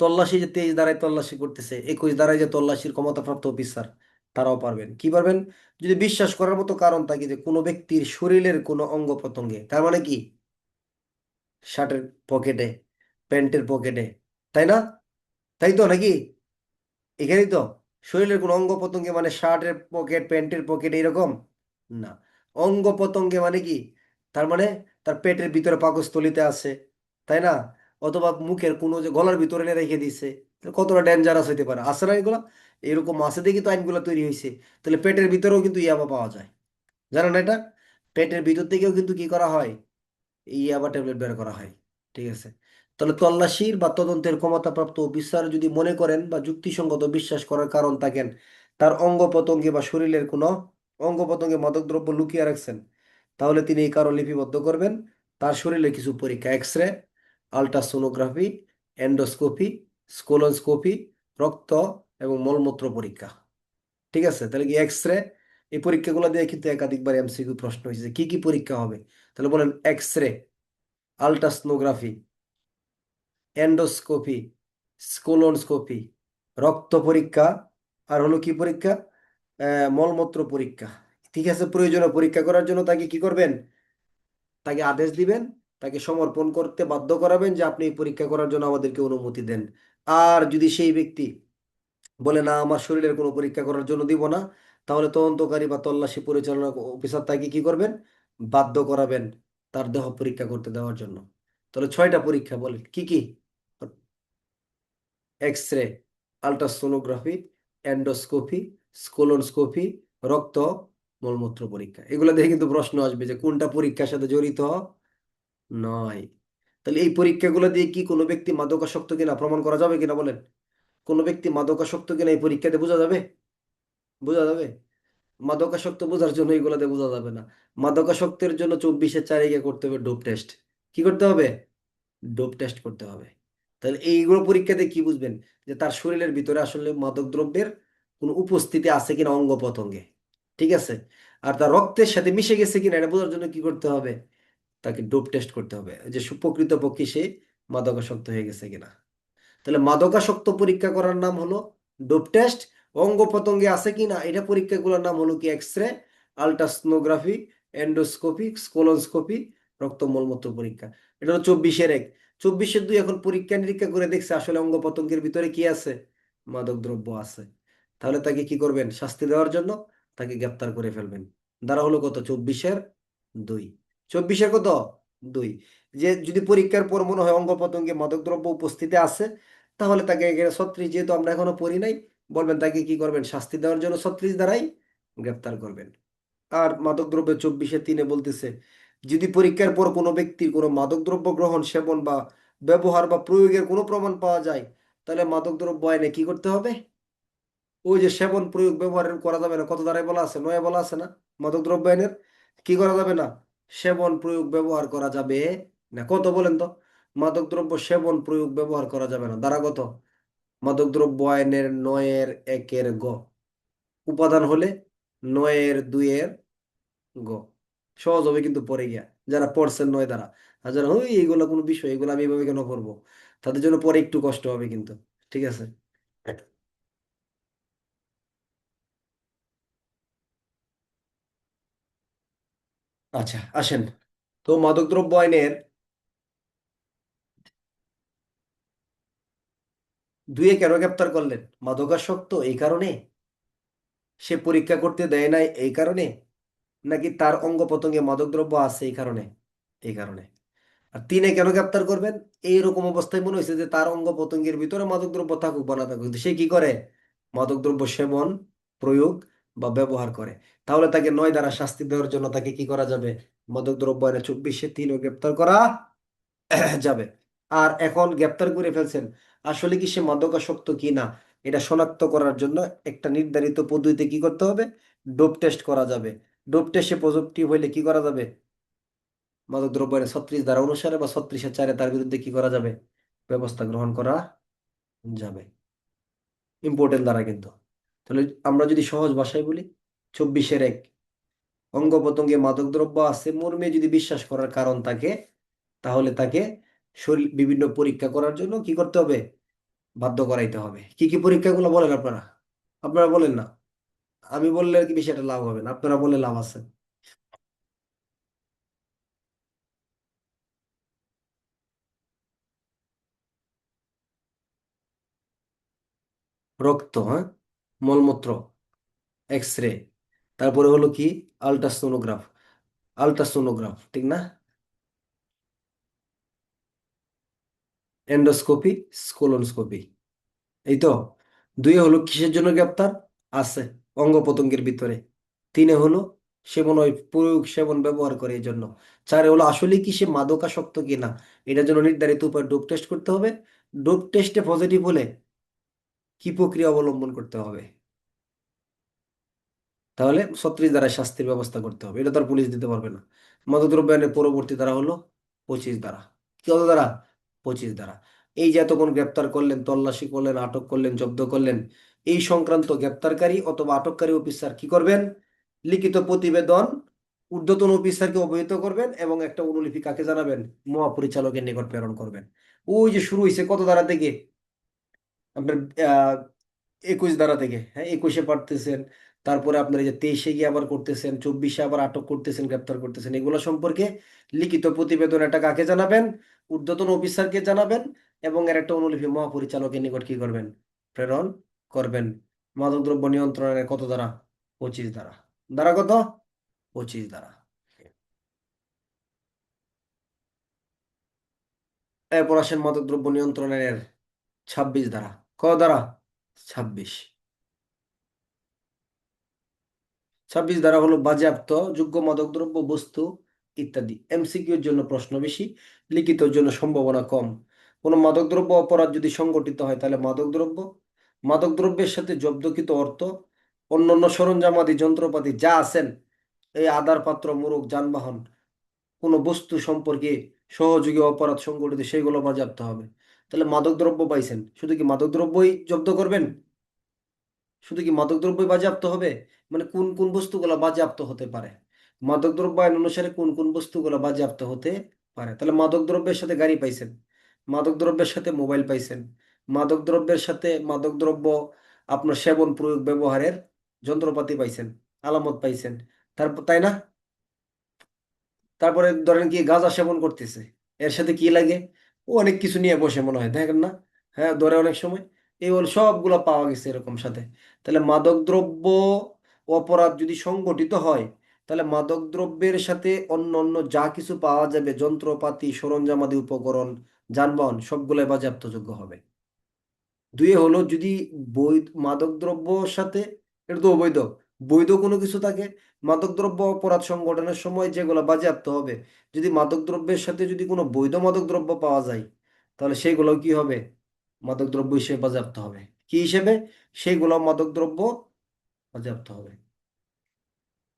তল্লাশি যে 23 ধারায় তল্লাশি করতেছে, 21 ধারায় যে তল্লাশির ক্ষমতাপ্রাপ্ত অফিসার, তারাও পারবেন। কি পারবেন? যদি বিশ্বাস করার মতো কারণ থাকে যে কোনো ব্যক্তির শরীরের কোনো অঙ্গ প্রত্যঙ্গে, তার মানে কি শার্টের পকেটে, প্যান্টের পকেটে, তাই না? তাই তো নাকি? এখানেই তো শরীরের কোনো অঙ্গ প্রত্যঙ্গে মানে শার্টের পকেট, প্যান্টের পকেট, এরকম না। অঙ্গ প্রত্যঙ্গে মানে কি? তার মানে তার পেটের ভিতরে পাকস্থলিতে আছে, তাই না? অথবা মুখের কোনো যে গলার ভিতরে এনে রেখে দিছে, তাহলে কতটা ডেঞ্জারাস হইতে পারে, আছে না এগুলা? এরকম আছে দেখি তো আইনগুলো তৈরি হয়েছে। তাহলে পেটের ভিতরেও কিন্তু ইয়াবা পাওয়া যায়, জানো না এটা? পেটের ভিতর থেকেও কিন্তু কি করা হয়, এই আবার ট্যাবলেট বের করা হয়। ঠিক আছে। তাহলে তল্লাশির বা তদন্তের ক্ষমতাপ্রাপ্ত অফিসার যদি মনে করেন বা যুক্তিসঙ্গত বিশ্বাস করার কারণ থাকেন তার অঙ্গ প্রত্যঙ্গে বা শরীরের কোনো অঙ্গ প্রত্যঙ্গে মাদকদ্রব্য লুকিয়ে রাখছেন, তাহলে তিনি এই কারণ লিপিবদ্ধ করবেন। তার শরীরে কিছু পরীক্ষা, এক্স রে, আলট্রাসোনোগ্রাফি, এন্ডোস্কোপি, স্কোলোস্কোপি, রক্ত এবং মলমূত্র পরীক্ষা। ঠিক আছে, তাহলে কি এক্স রে, এই পরীক্ষাগুলো দিয়ে কিন্তু একাধিকবার এমসিকিউ প্রশ্ন হয়েছে কি কি পরীক্ষা হবে। তাহলে বলেন এক্স রে, আলট্রাসোনোগ্রাফি, এন্ডোস্কোপি, স্কোলোনোস্কোপি, রক্ত পরীক্ষা, আর হলো কি পরীক্ষা, মলমূত্র পরীক্ষা। ঠিক আছে, প্রয়োজনীয় পরীক্ষা করার জন্য তাকে কি করবেন, তাকে আদেশ দিবেন, তাকে সমর্পণ করতে বাধ্য করাবেন যে আপনি এই পরীক্ষা করার জন্য আমাদেরকে অনুমতি দেন। আর যদি সেই ব্যক্তি বলে না আমার শরীরের কোনো পরীক্ষা করার জন্য দিব না, তাহলে তদন্তকারী বা তল্লাশি পরিচালনা অফিসার তাকে কি করবেন, বাধ্য করাবেন তার দেহ পরীক্ষা করতে দেওয়ার জন্য। তাহলে 6টা পরীক্ষা বলেন কি কি? এক্স রে, আলট্রাসোনোগ্রাফি, এন্ডোস্কোপি, স্কোলোনোস্কোপি, রক্ত, মলমূত্র পরীক্ষা। এগুলো দেখে কিন্তু প্রশ্ন আসবে যে কোনটা পরীক্ষার সাথে জড়িত নয়। তাহলে এই পরীক্ষাগুলো দিয়ে কি কোনো ব্যক্তি মাদকাসক্ত কিনা প্রমাণ করা যাবে কিনা বলেন? কোনো ব্যক্তি মাদকাসক্ত কিনা এই পরীক্ষাতে বোঝা যাবে? বোঝা যাবে? মাদকাসক্ত বোঝার জন্য এগুলোতে বোঝা যাবে না। মাদকাসক্তের জন্য 24-4 করতে হবে ডোপ টেস্ট। কি করতে হবে? ডোপ টেস্ট করতে হবে। তাহলে এইগুলো পরীক্ষাতে কি বুঝবেন, যে তার শরীরের ভিতরে আসলে মাদক দ্রব্যের কোনো উপস্থিতি আছে কিনা অঙ্গ প্রত্যঙ্গে। ঠিক আছে। আর তার রক্তের সাথে মিশে গেছে কিনা এটা বোঝার জন্য কি করতে হবে, তাকে ডোপ টেস্ট করতে হবে যে প্রকৃতপক্ষে সে মাদকাসক্ত হয়ে গেছে কিনা। তাহলে মাদকাসক্ত পরীক্ষা করার নাম হলো ডোপ টেস্ট। অঙ্গ প্রত্যঙ্গে আছে কিনা এটা পরীক্ষাগুলোর নাম হলো কি এক্স রে, আলট্রাসোনোগ্রাফি, এন্ডোস্কোপি, স্কোলোস্কোপি, রক্ত মলমূত্র পরীক্ষা। এটা হলো 24-1। 24-2 এখন পরীক্ষা নিরীক্ষা করে দেখছে আসলে অঙ্গ প্রত্যঙ্গের ভিতরে কি আছে, মাদক দ্রব্য আছে। তাহলে তাকে কি করবেন, শাস্তি দেওয়ার জন্য তাকে গ্রেপ্তার করে ফেলবেন। ধারা হলো কত, 24-2। 24-এর কত, দুই, যে যদি পরীক্ষার পর মনে হয় অঙ্গ প্রত্যঙ্গে মাদকদ্রব্য উপস্থিতি আছে, তাহলে তাকে এখানে 36, যেহেতু আমরা এখনো পড়ি নাই, বলবেন তাকে কি করবেন, শাস্তি দেওয়ার জন্য 36 দ্বারাই গ্রেপ্তার করবেন। আর মাদকদ্রব্য 24-3 বলতেছে, যদি পরীক্ষার পর কোনো ব্যক্তির কোনো মাদকদ্রব্য গ্রহণ, সেবন বা ব্যবহার বা প্রয়োগের কোনো প্রমাণ পাওয়া যায়, তাহলে মাদকদ্রব্য আইনে কি করতে হবে? ওই যে সেবন প্রয়োগ ব্যবহার করা যাবে না, কত ধারায় বলা আছে, 9 বলা আছে না মাদকদ্রব্য আইনের? কি করা যাবে না? সেবন প্রয়োগ ব্যবহার করা যাবে না। কত বলেন তো? মাদকদ্রব্য সেবন প্রয়োগ ব্যবহার করা যাবে না, ধারা কত? মাদকদ্রব্য আইনের 9-1 উপাদান হলে 9-2 গ। সহজ হবে কিন্তু পরে গিয়া, যারা পড়ছেন 9 দ্বারা, আর যারা ওই এইগুলো কোনো বিষয়, এগুলো আমি এভাবে কেন করবো, তাদের জন্য পরে একটু কষ্ট হবে কিন্তু। ঠিক আছে। আচ্ছা আসেন, তো মাদকদ্রব্য আইনের 2 কেন গ্রেপ্তার করলেন? মাদকাসক্ত এই কারণে, সে পরীক্ষা করতে দেয় নাই এই কারণে, নাকি তার অঙ্গ প্রত্যঙ্গে মাদকদ্রব্য আছে এই কারণে? এই কারণে। আর 3 কেন গ্রেপ্তার করবেন? এইরকম অবস্থায় মনে হয়েছে যে তার অঙ্গ প্রত্যঙ্গের ভিতরে মাদকদ্রব্য থাকুক বা না থাকুক, কিন্তু সে কি করে? মাদকদ্রব্য সেবন, প্রয়োগ বা ব্যবহার করে। তাহলে তাকে 9 দ্বারা শাস্তি দেওয়ার জন্য তাকে কি করা যাবে? মাদকদ্রব্য আইনে 24-3 গ্রেপ্তার করা যাবে। আর এখন গ্রেপ্তার করে ফেলছেন, আসলে কি সে মাদকাসক্ত কি না, এটা শনাক্ত করার জন্য একটা নির্ধারিত পদ্ধতিতে কি করতে হবে? ডোপ টেস্ট করা যাবে। ডোপ টেস্টে পজিটিভ হইলে কি করা যাবে? মাদকদ্রব্য আইনে 36 ধারা অনুসারে বা 36-4 তার বিরুদ্ধে কি করা যাবে? ব্যবস্থা গ্রহণ করা যাবে। ইম্পর্টেন্ট ধারা কিন্তু। তাহলে আমরা যদি সহজ ভাষায় বলি, 24-1 অঙ্গ প্রত্যঙ্গে মাদকদ্রব্য আছে মর্মে যদি বিশ্বাস করার কারণ থাকে, তাহলে তাকে শরীর বিভিন্ন পরীক্ষা করার জন্য কি করতে হবে? বাধ্য করাইতে হবে। কি কি পরীক্ষাগুলো বলেন আপনারা? আপনারা বলেন না, আমি বললে আর কি বেশি একটা লাভ হবে না, আপনারা বললে লাভ আছে। রক্ত, হ্যাঁ, মলমূত্র, এক্স রে, তারপরে হলো কি, আলট্রাসোনোগ্রাফ, আলট্রাসোনোগ্রাফ ঠিক না, এন্ডোস্কোপি, স্কোলনোস্কোপি, এই তো। 2 হলো কিসের জন্য গ্রেপ্তার আছে? অঙ্গ প্রত্যঙ্গের ভিতরে। 3 হলো সেবন, ওই প্রয়োগ সেবন ব্যবহার করে এই জন্য। 4 হলো আসলে কি সে মাদকাসক্ত কিনা, এটার জন্য নির্ধারিত উপায় ডোপ টেস্ট করতে হবে। ডোপ টেস্টে পজিটিভ হলে কি প্রক্রিয়া অবলম্বন করতে হবে? তাহলে 36 দ্বারা শাস্তির ব্যবস্থা করতে হবে, এটা তো আর পুলিশ দিতে পারবে না। মাদকদ্রব্য আইনের পরবর্তী ধারা হলো 25 ধারা। কত ধারা? 25 ধারা। এই যে এতক্ষণ গ্রেপ্তার করলেন, তল্লাশি করলেন, আটক করলেন, জব্দ করলেন, এই সংক্রান্ত গ্রেপ্তারকারী অথবা আটককারী অফিসার কি করবেন? লিখিত প্রতিবেদন ঊর্ধ্বতন অফিসারকে অবহিত করবেন এবং একটা অনুলিপি কাকে জানাবেন? মহাপরিচালকের নিকট প্রেরণ করবেন। ওই যে শুরু হয়েছে কত ধারা থেকে? আপনার 21 ধারা থেকে, হ্যাঁ, 21-এ পারতেছেন, তারপরে আপনার এই যে 23-এ গিয়ে আবার করতেছেন, 24-এ আবার আটক করতেছেন, গ্রেপ্তার করতেছেন, এগুলো সম্পর্কে লিখিত প্রতিবেদন একটা কাকে জানাবেন? ঊর্ধ্বতন অফিসারকে জানাবেন এবং এর একটা অনুলিপি মহাপরিচালকের নিকট কি করবেন? প্রেরণ করবেন। মাদকদ্রব্য নিয়ন্ত্রণের কত ধারা? 25 ধারা। ধারা কত? 25 ধারা। এরপর আসেন মাদকদ্রব্য নিয়ন্ত্রণের 26 ধারা। কত ধারা? 26। 26 ধারা হলো বাজেয়াপ্ত যোগ্য মাদকদ্রব্য বস্তু ইত্যাদি। এমসিকিউ এর জন্য প্রশ্ন বেশি, লিখিতের জন্য সম্ভাবনা কম। কোনো মাদকদ্রব্য অপরাধ যদি সংগঠিত হয়, তাহলে মাদকদ্রব্য, মাদকদ্রব্যের সাথে জব্দকৃত অর্থ, অন্যান্য সরঞ্জামাদি যন্ত্রপাতি যা আছেন, এই আধার পাত্র, মোড়ক, যানবাহন, কোনো বস্তু সম্পর্কে সহযোগী অপরাধ সংগঠিত, সেইগুলো বাজেয়াপ্ত হবে। তাহলে মাদকদ্রব্য পাইছেন, শুধু কি মাদকদ্রব্যই জব্দ করবেন? শুধু কি মাদকদ্রব্যই বাজেয়াপ্ত হবে? মানে কোন কোন বস্তুগুলো বাজেয়াপ্ত হতে পারে? মাদকদ্রব্য আইন অনুসারে কোন কোন বস্তুগুলো বাজেয়াপ্ত হতে পারে? তাহলে মাদকদ্রব্যের সাথে গাড়ি পাইছেন, মাদকদ্রব্যের সাথে মোবাইল পাইছেন, মাদকদ্রব্যের সাথে মাদকদ্রব্য আপনার সেবন প্রয়োগ ব্যবহারের যন্ত্রপাতি পাইছেন, আলামত পাইছেন, তারপর তাই না? তারপরে ধরেন কি গাঁজা সেবন করতেছে, এর সাথে কি লাগে? ও অনেক কিছু নিয়ে বসে মনে হয়, দেখেন না? হ্যাঁ, ধরে অনেক সময়। এই হল সবগুলো পাওয়া গেছে এরকম সাথে। তাহলে মাদকদ্রব্য অপরাধ যদি সংগঠিত হয়, তাহলে মাদক দ্রব্যের সাথে অন্য অন্য যা কিছু পাওয়া যাবে, যন্ত্রপাতি, সরঞ্জামাদি, উপকরণ, যানবাহন, সবগুলাই বাজেয়াপ্তযোগ্য হবে। দুই হলো যদি মাদক দ্রব্যর সাথে, এটা তো অবৈধ, বৈধ কোনো কিছু থাকে, মাদক দ্রব্য অপরাধ সংগঠনের সময় যেগুলো বাজেয়াপ্ত হবে, যদি মাদক দ্রব্যের সাথে যদি কোনো বৈধ মাদক দ্রব্য পাওয়া যায়, তাহলে সেইগুলো কি হবে? মাদক দ্রব্য হিসেবে বাজেয়াপ্ত হবে। কি হিসেবে? সেইগুলো মাদক দ্রব্য বাজেয়াপ্ত হবে।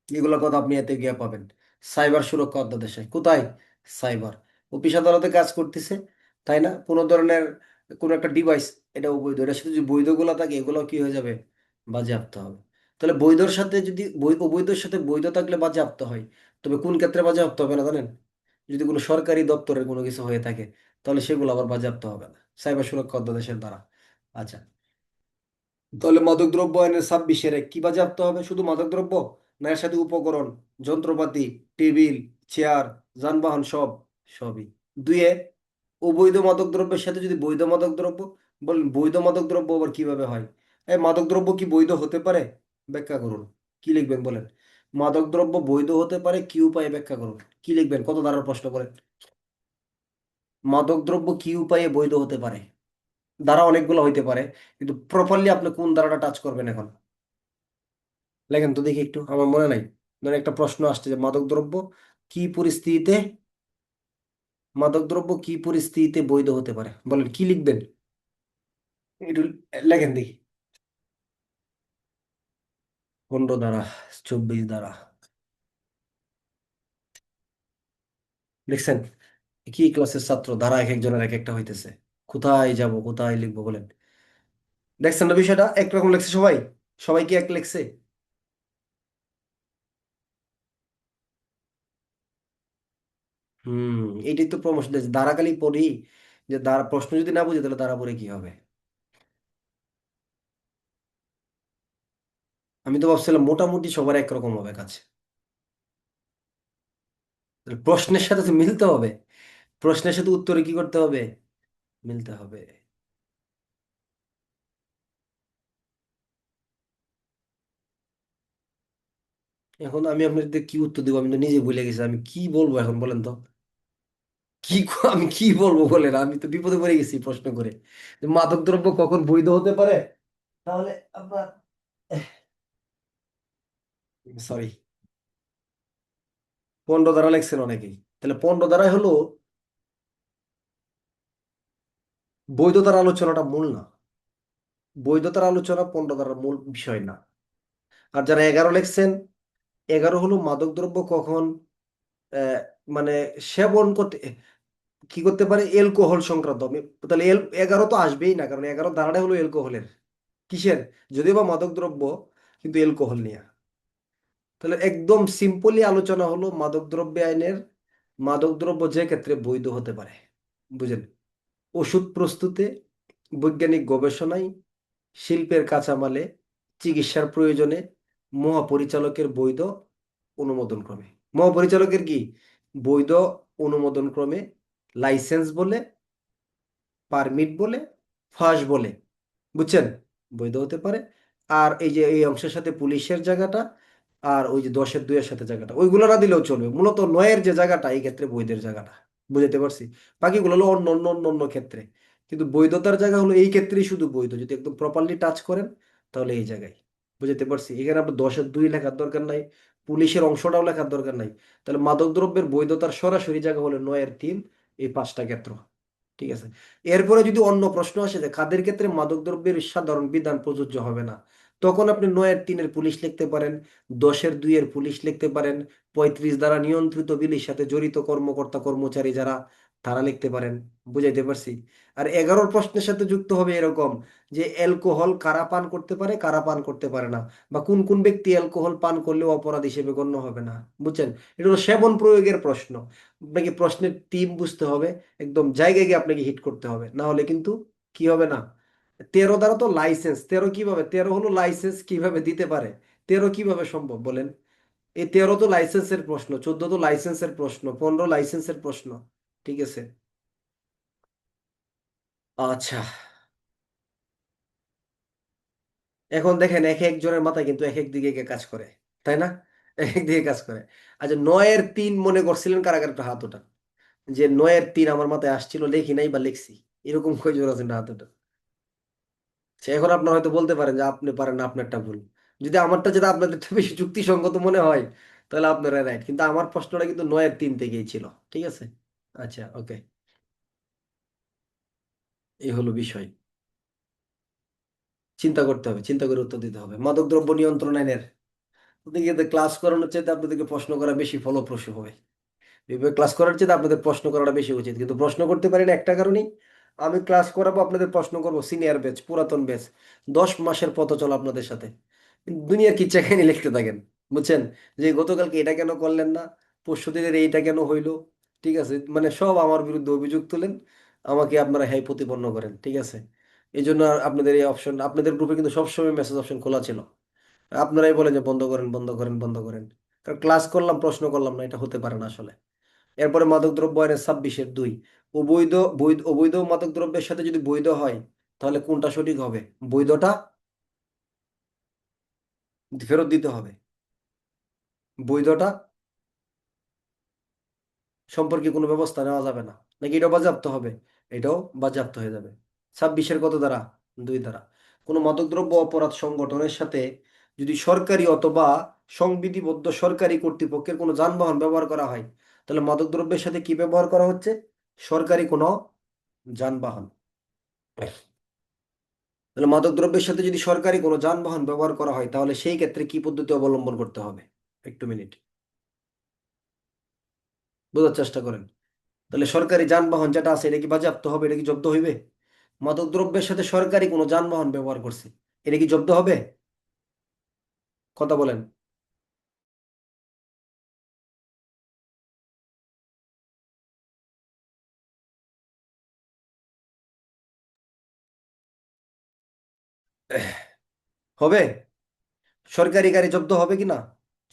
এগুলোর কথা আপনি এতে গিয়ে পাবেন সাইবার সুরক্ষা অধ্যাদেশে। কোথায়? সাইবার। অফিস আদালতে কাজ করতেছে, তাই না? কোনো ধরনের কোনো একটা ডিভাইস, এটা অবৈধ, এটার সাথে যদি বৈধগুলো থাকে, এগুলো কি হয়ে যাবে? বাজেয়াপ্ত হবে। তাহলে বৈধর সাথে যদি অবৈধর সাথে বৈধ থাকলে বাজেয়াপ্ত হয়, তবে কোন ক্ষেত্রে বাজেয়াপ্ত হবে না জানেন? যদি কোনো সরকারি দপ্তরের কোনো কিছু হয়ে থাকে, তাহলে সেগুলো আবার বাজেয়াপ্ত হবে না সাইবার সুরক্ষা অধ্যাদেশের দ্বারা। আচ্ছা, তাহলে মাদকদ্রব্য আইনের 26-এর কি বাজেয়াপ্ত হবে? শুধু মাদকদ্রব্য, না এর সাথে উপকরণ, যন্ত্রপাতি, টেবিল, চেয়ার, যানবাহন, সবই। দুইয়ে, অবৈধ মাদকদ্রব্যের সাথে যদি বৈধ মাদকদ্রব্য, বলেন বৈধ মাদকদ্রব্য আবার কিভাবে হয়? এই মাদকদ্রব্য কি বৈধ হতে পারে? ব্যাখ্যা করুন। কি লিখবেন বলেন? মাদকদ্রব্য বৈধ হতে পারে কি উপায়ে? ব্যাখ্যা করুন। কি লিখবেন? কত ধারার প্রশ্ন করেন? মাদকদ্রব্য কি উপায়ে বৈধ হতে পারে? ধারা অনেকগুলো হইতে পারে, কিন্তু প্রপারলি আপনি কোন ধারাটা টাচ করবেন এখন? লেখেন তো দেখি একটু, আমার মনে নাই। ধরেন একটা প্রশ্ন আসছে যে কি পরিস্থিতিতে মাদকদ্রব্য কি পরিস্থিতিতে বৈধ হতে পারে, বলেন কি লিখবেন? একটু লেখেন দেখি। 15 ধারা, 24 ধারা লিখছেন? কি ক্লাসের ছাত্র, ধারা এক একজনের এক একটা হইতেছে। কোথায় যাব, কোথায় লিখবো বলেন? দেখছেন না বিষয়টা একরকম লেখছে সবাই? সবাই কি এক লেখছে? হুম, এইটাই তো প্রমোশন দিয়েছে, ধারা খালি পড়ি, যে ধারা প্রশ্ন যদি না বুঝি তাহলে ধারা পড়ে কি হবে? আমি তো ভাবছিলাম মোটামুটি সবার একরকম হবে কাছে। তাহলে প্রশ্নের সাথে তো মিলতে হবে, প্রশ্নের সাথে উত্তরে কি করতে হবে? মিলতে হবে। এখন আমি আপনাদের কি উত্তর দেবো? আমি তো নিজে ভুলে গেছি, আমি কি বলবো এখন বলেন তো? আমি কি বলবো বলেন? আমি তো বিপদে পড়ে গেছি প্রশ্ন করে, যে মাদকদ্রব্য কখন বৈধ হতে পারে। তাহলে আপনার, সরি, 15 ধারা লেখছেন অনেকেই। তাহলে 15 ধারায় হলো বৈধতার আলোচনাটা মূল না, বৈধতার আলোচনা 15 ধারার মূল বিষয় না। আর যারা 11 লেখছেন, 11 হলো মাদকদ্রব্য কখন আহ, মানে সেবন করতে, কি করতে পারে, এলকোহল সংক্রান্ত। তাহলে 11 তো আসবেই না, কারণ 11 ধারাটা হলো এলকোহলের। কিসের? যদিও বা মাদক দ্রব্য, কিন্তু এলকোহল নিয়ে। তাহলে একদম সিম্পলি আলোচনা হলো মাদকদ্রব্য আইনের, মাদকদ্রব্য যে ক্ষেত্রে বৈধ হতে পারে, বুঝেন? ওষুধ প্রস্তুতে, বৈজ্ঞানিক গবেষণায়, শিল্পের কাঁচামালে, চিকিৎসার প্রয়োজনে, মহাপরিচালকের বৈধ অনুমোদন ক্রমে। মহাপরিচালকের কি? বৈধ অনুমোদন ক্রমে, লাইসেন্স বলে, পারমিট বলে, ফাঁস বলে, বুঝছেন? বৈধ হতে পারে। আর এই যে এই অংশের সাথে পুলিশের জায়গাটা, আর ওই যে 10-এর 2-এর সাথে জায়গাটা, ওইগুলো না দিলেও চলবে, মূলত 9-এর যে জায়গাটা এই ক্ষেত্রে বৈধের জায়গাটা। বুঝতে পারছি? বাকিগুলো হলো অন্য অন্য অন্য অন্য ক্ষেত্রে, কিন্তু বৈধতার জায়গা হলো এই ক্ষেত্রেই শুধু বৈধ, যদি একদম প্রপারলি টাচ করেন তাহলে এই জায়গায়। বুঝতে পারছি? এখানে আপনার 10-এর 2 লেখার দরকার নাই, পুলিশের অংশটাও লেখার দরকার নাই। তাহলে মাদকদ্রব্যের বৈধতার সরাসরি জায়গা হলো 9-এর 3, এই 5টা ক্ষেত্র। ঠিক আছে। এরপরে যদি অন্য প্রশ্ন আসে যে কাদের ক্ষেত্রে মাদকদ্রব্যের সাধারণ বিধান প্রযোজ্য হবে না, তখন আপনি 9-এর 3-এর পুলিশ লিখতে পারেন, 10-এর 2-এর পুলিশ লিখতে পারেন, 35 দ্বারা নিয়ন্ত্রিত বিলির সাথে জড়িত কর্মকর্তা কর্মচারী যারা, তারা লিখতে পারেন। বুঝাইতে পারছি? আর 11-র প্রশ্নের সাথে যুক্ত হবে এরকম, যে অ্যালকোহল কারা পান করতে পারে, কারা পান করতে পারে না, বা কোন কোন ব্যক্তি অ্যালকোহল পান করলে অপরাধ হিসেবে গণ্য হবে না। বুঝছেন? এটা হলো সেবন প্রয়োগের প্রশ্ন। আপনাকে প্রশ্নের টিম বুঝতে হবে, একদম জায়গায় গিয়ে আপনাকে হিট করতে হবে, না হলে কিন্তু কি হবে না। 13 দ্বারা তো লাইসেন্স, 13 হলো লাইসেন্স কিভাবে দিতে পারে, 13 কিভাবে সম্ভব বলেন? এই 13 তো লাইসেন্সের প্রশ্ন, 14 তো লাইসেন্সের প্রশ্ন, 15 লাইসেন্সের প্রশ্ন। ঠিক আছে। আচ্ছা, এখন দেখেন এক একজনের মাথায় কিন্তু এক এক দিকে গিয়ে কাজ করে, তাই না? একদিকে কাজ করে। আচ্ছা, 9-এর 3 মনে করছিলেন কারা কারা? একটা হাত ওঠা। যে 9-এর 3 আমার মাথায় আসছিল, লেখি নাই বা লিখছি, এরকম কয়জন আছেন? হাত ওঠা। সে এখন আপনার হয়তো বলতে পারেন যে আপনি পারেন না, আপনারটা ভুল। যদি আমারটা যেটা আপনাদের বেশি যুক্তিসঙ্গত মনে হয়, তাহলে আপনারা রাইট, কিন্তু আমার প্রশ্নটা কিন্তু 9-এর 3 থেকেই ছিল। ঠিক আছে। আচ্ছা, ওকে। এই হলো বিষয়। চিন্তা করতে হবে, চিন্তা করে উত্তর দিতে হবে। মাদকদ্রব্য নিয়ন্ত্রণ আইনের ওদিকে ক্লাস করানোর চাইতে আপনাদেরকে প্রশ্ন করা বেশি ফলপ্রসূ হবে। এইভাবে ক্লাস করার চেয়ে আপনাদের প্রশ্ন করাটা বেশি উচিত, কিন্তু প্রশ্ন করতে পারি না একটা কারণেই, আমি ক্লাস করাবো, আপনাদের প্রশ্ন করবো সিনিয়র ব্যাচ, পুরাতন ব্যাচ, 10 মাসের পথ চলো আপনাদের সাথে। দুনিয়ার কিচ্ছা কাহিনী লিখতে থাকেন, বুঝছেন? যে গতকালকে এটা কেন করলেন না, পরশু দিনের এইটা কেন হইলো, ঠিক আছে, মানে সব আমার বিরুদ্ধে অভিযোগ তুলেন, আমাকে আপনারা হ্যাঁ প্রতিপন্ন করেন, ঠিক আছে। এই জন্য আর আপনাদের এই অপশন, আপনাদের গ্রুপে কিন্তু সবসময় মেসেজ অপশন খোলা ছিল, আপনারাই বলেন যে বন্ধ করেন, বন্ধ করেন, বন্ধ করেন। কারণ ক্লাস করলাম, প্রশ্ন করলাম না, এটা হতে পারে না আসলে। এরপরে মাদকদ্রব্য আইনের 26-এর 2, অবৈধ অবৈধ মাদকদ্রব্যের সাথে যদি বৈধ হয়, তাহলে কোনটা সঠিক হবে? বৈধটা ফেরত দিতে হবে, বৈধটা সম্পর্কে কোনো ব্যবস্থা নেওয়া যাবে না, নাকি এটাও বাজেয়াপ্ত হবে? এটাও বাজেয়াপ্ত হয়ে যাবে। 26-এর কত দ্বারা? 2 দ্বারা। কোনো মাদকদ্রব্য অপরাধ সংগঠনের সাথে যদি সরকারি অথবা সংবিধিবদ্ধ সরকারি কর্তৃপক্ষের কোনো যানবাহন ব্যবহার করা হয়, তাহলে মাদকদ্রব্যের সাথে কি ব্যবহার করা হচ্ছে? সরকারি কোনো যানবাহন। তাহলে মাদকদ্রব্যের সাথে যদি সরকারি কোনো যানবাহন ব্যবহার করা হয়, তাহলে সেই ক্ষেত্রে কি পদ্ধতি অবলম্বন করতে হবে? একটু মিনিট, বোঝার চেষ্টা করেন। তাহলে সরকারি যানবাহন যেটা আছে, এটা কি বাজেয়াপ্ত হবে? এটা কি জব্দ হইবে? মাদকদ্রব্যের সাথে সরকারি কোনো যানবাহন ব্যবহার করছে, এটা কি জব্দ হবে? কথা বলেন। হবে? সরকারি গাড়ি জব্দ হবে কি না?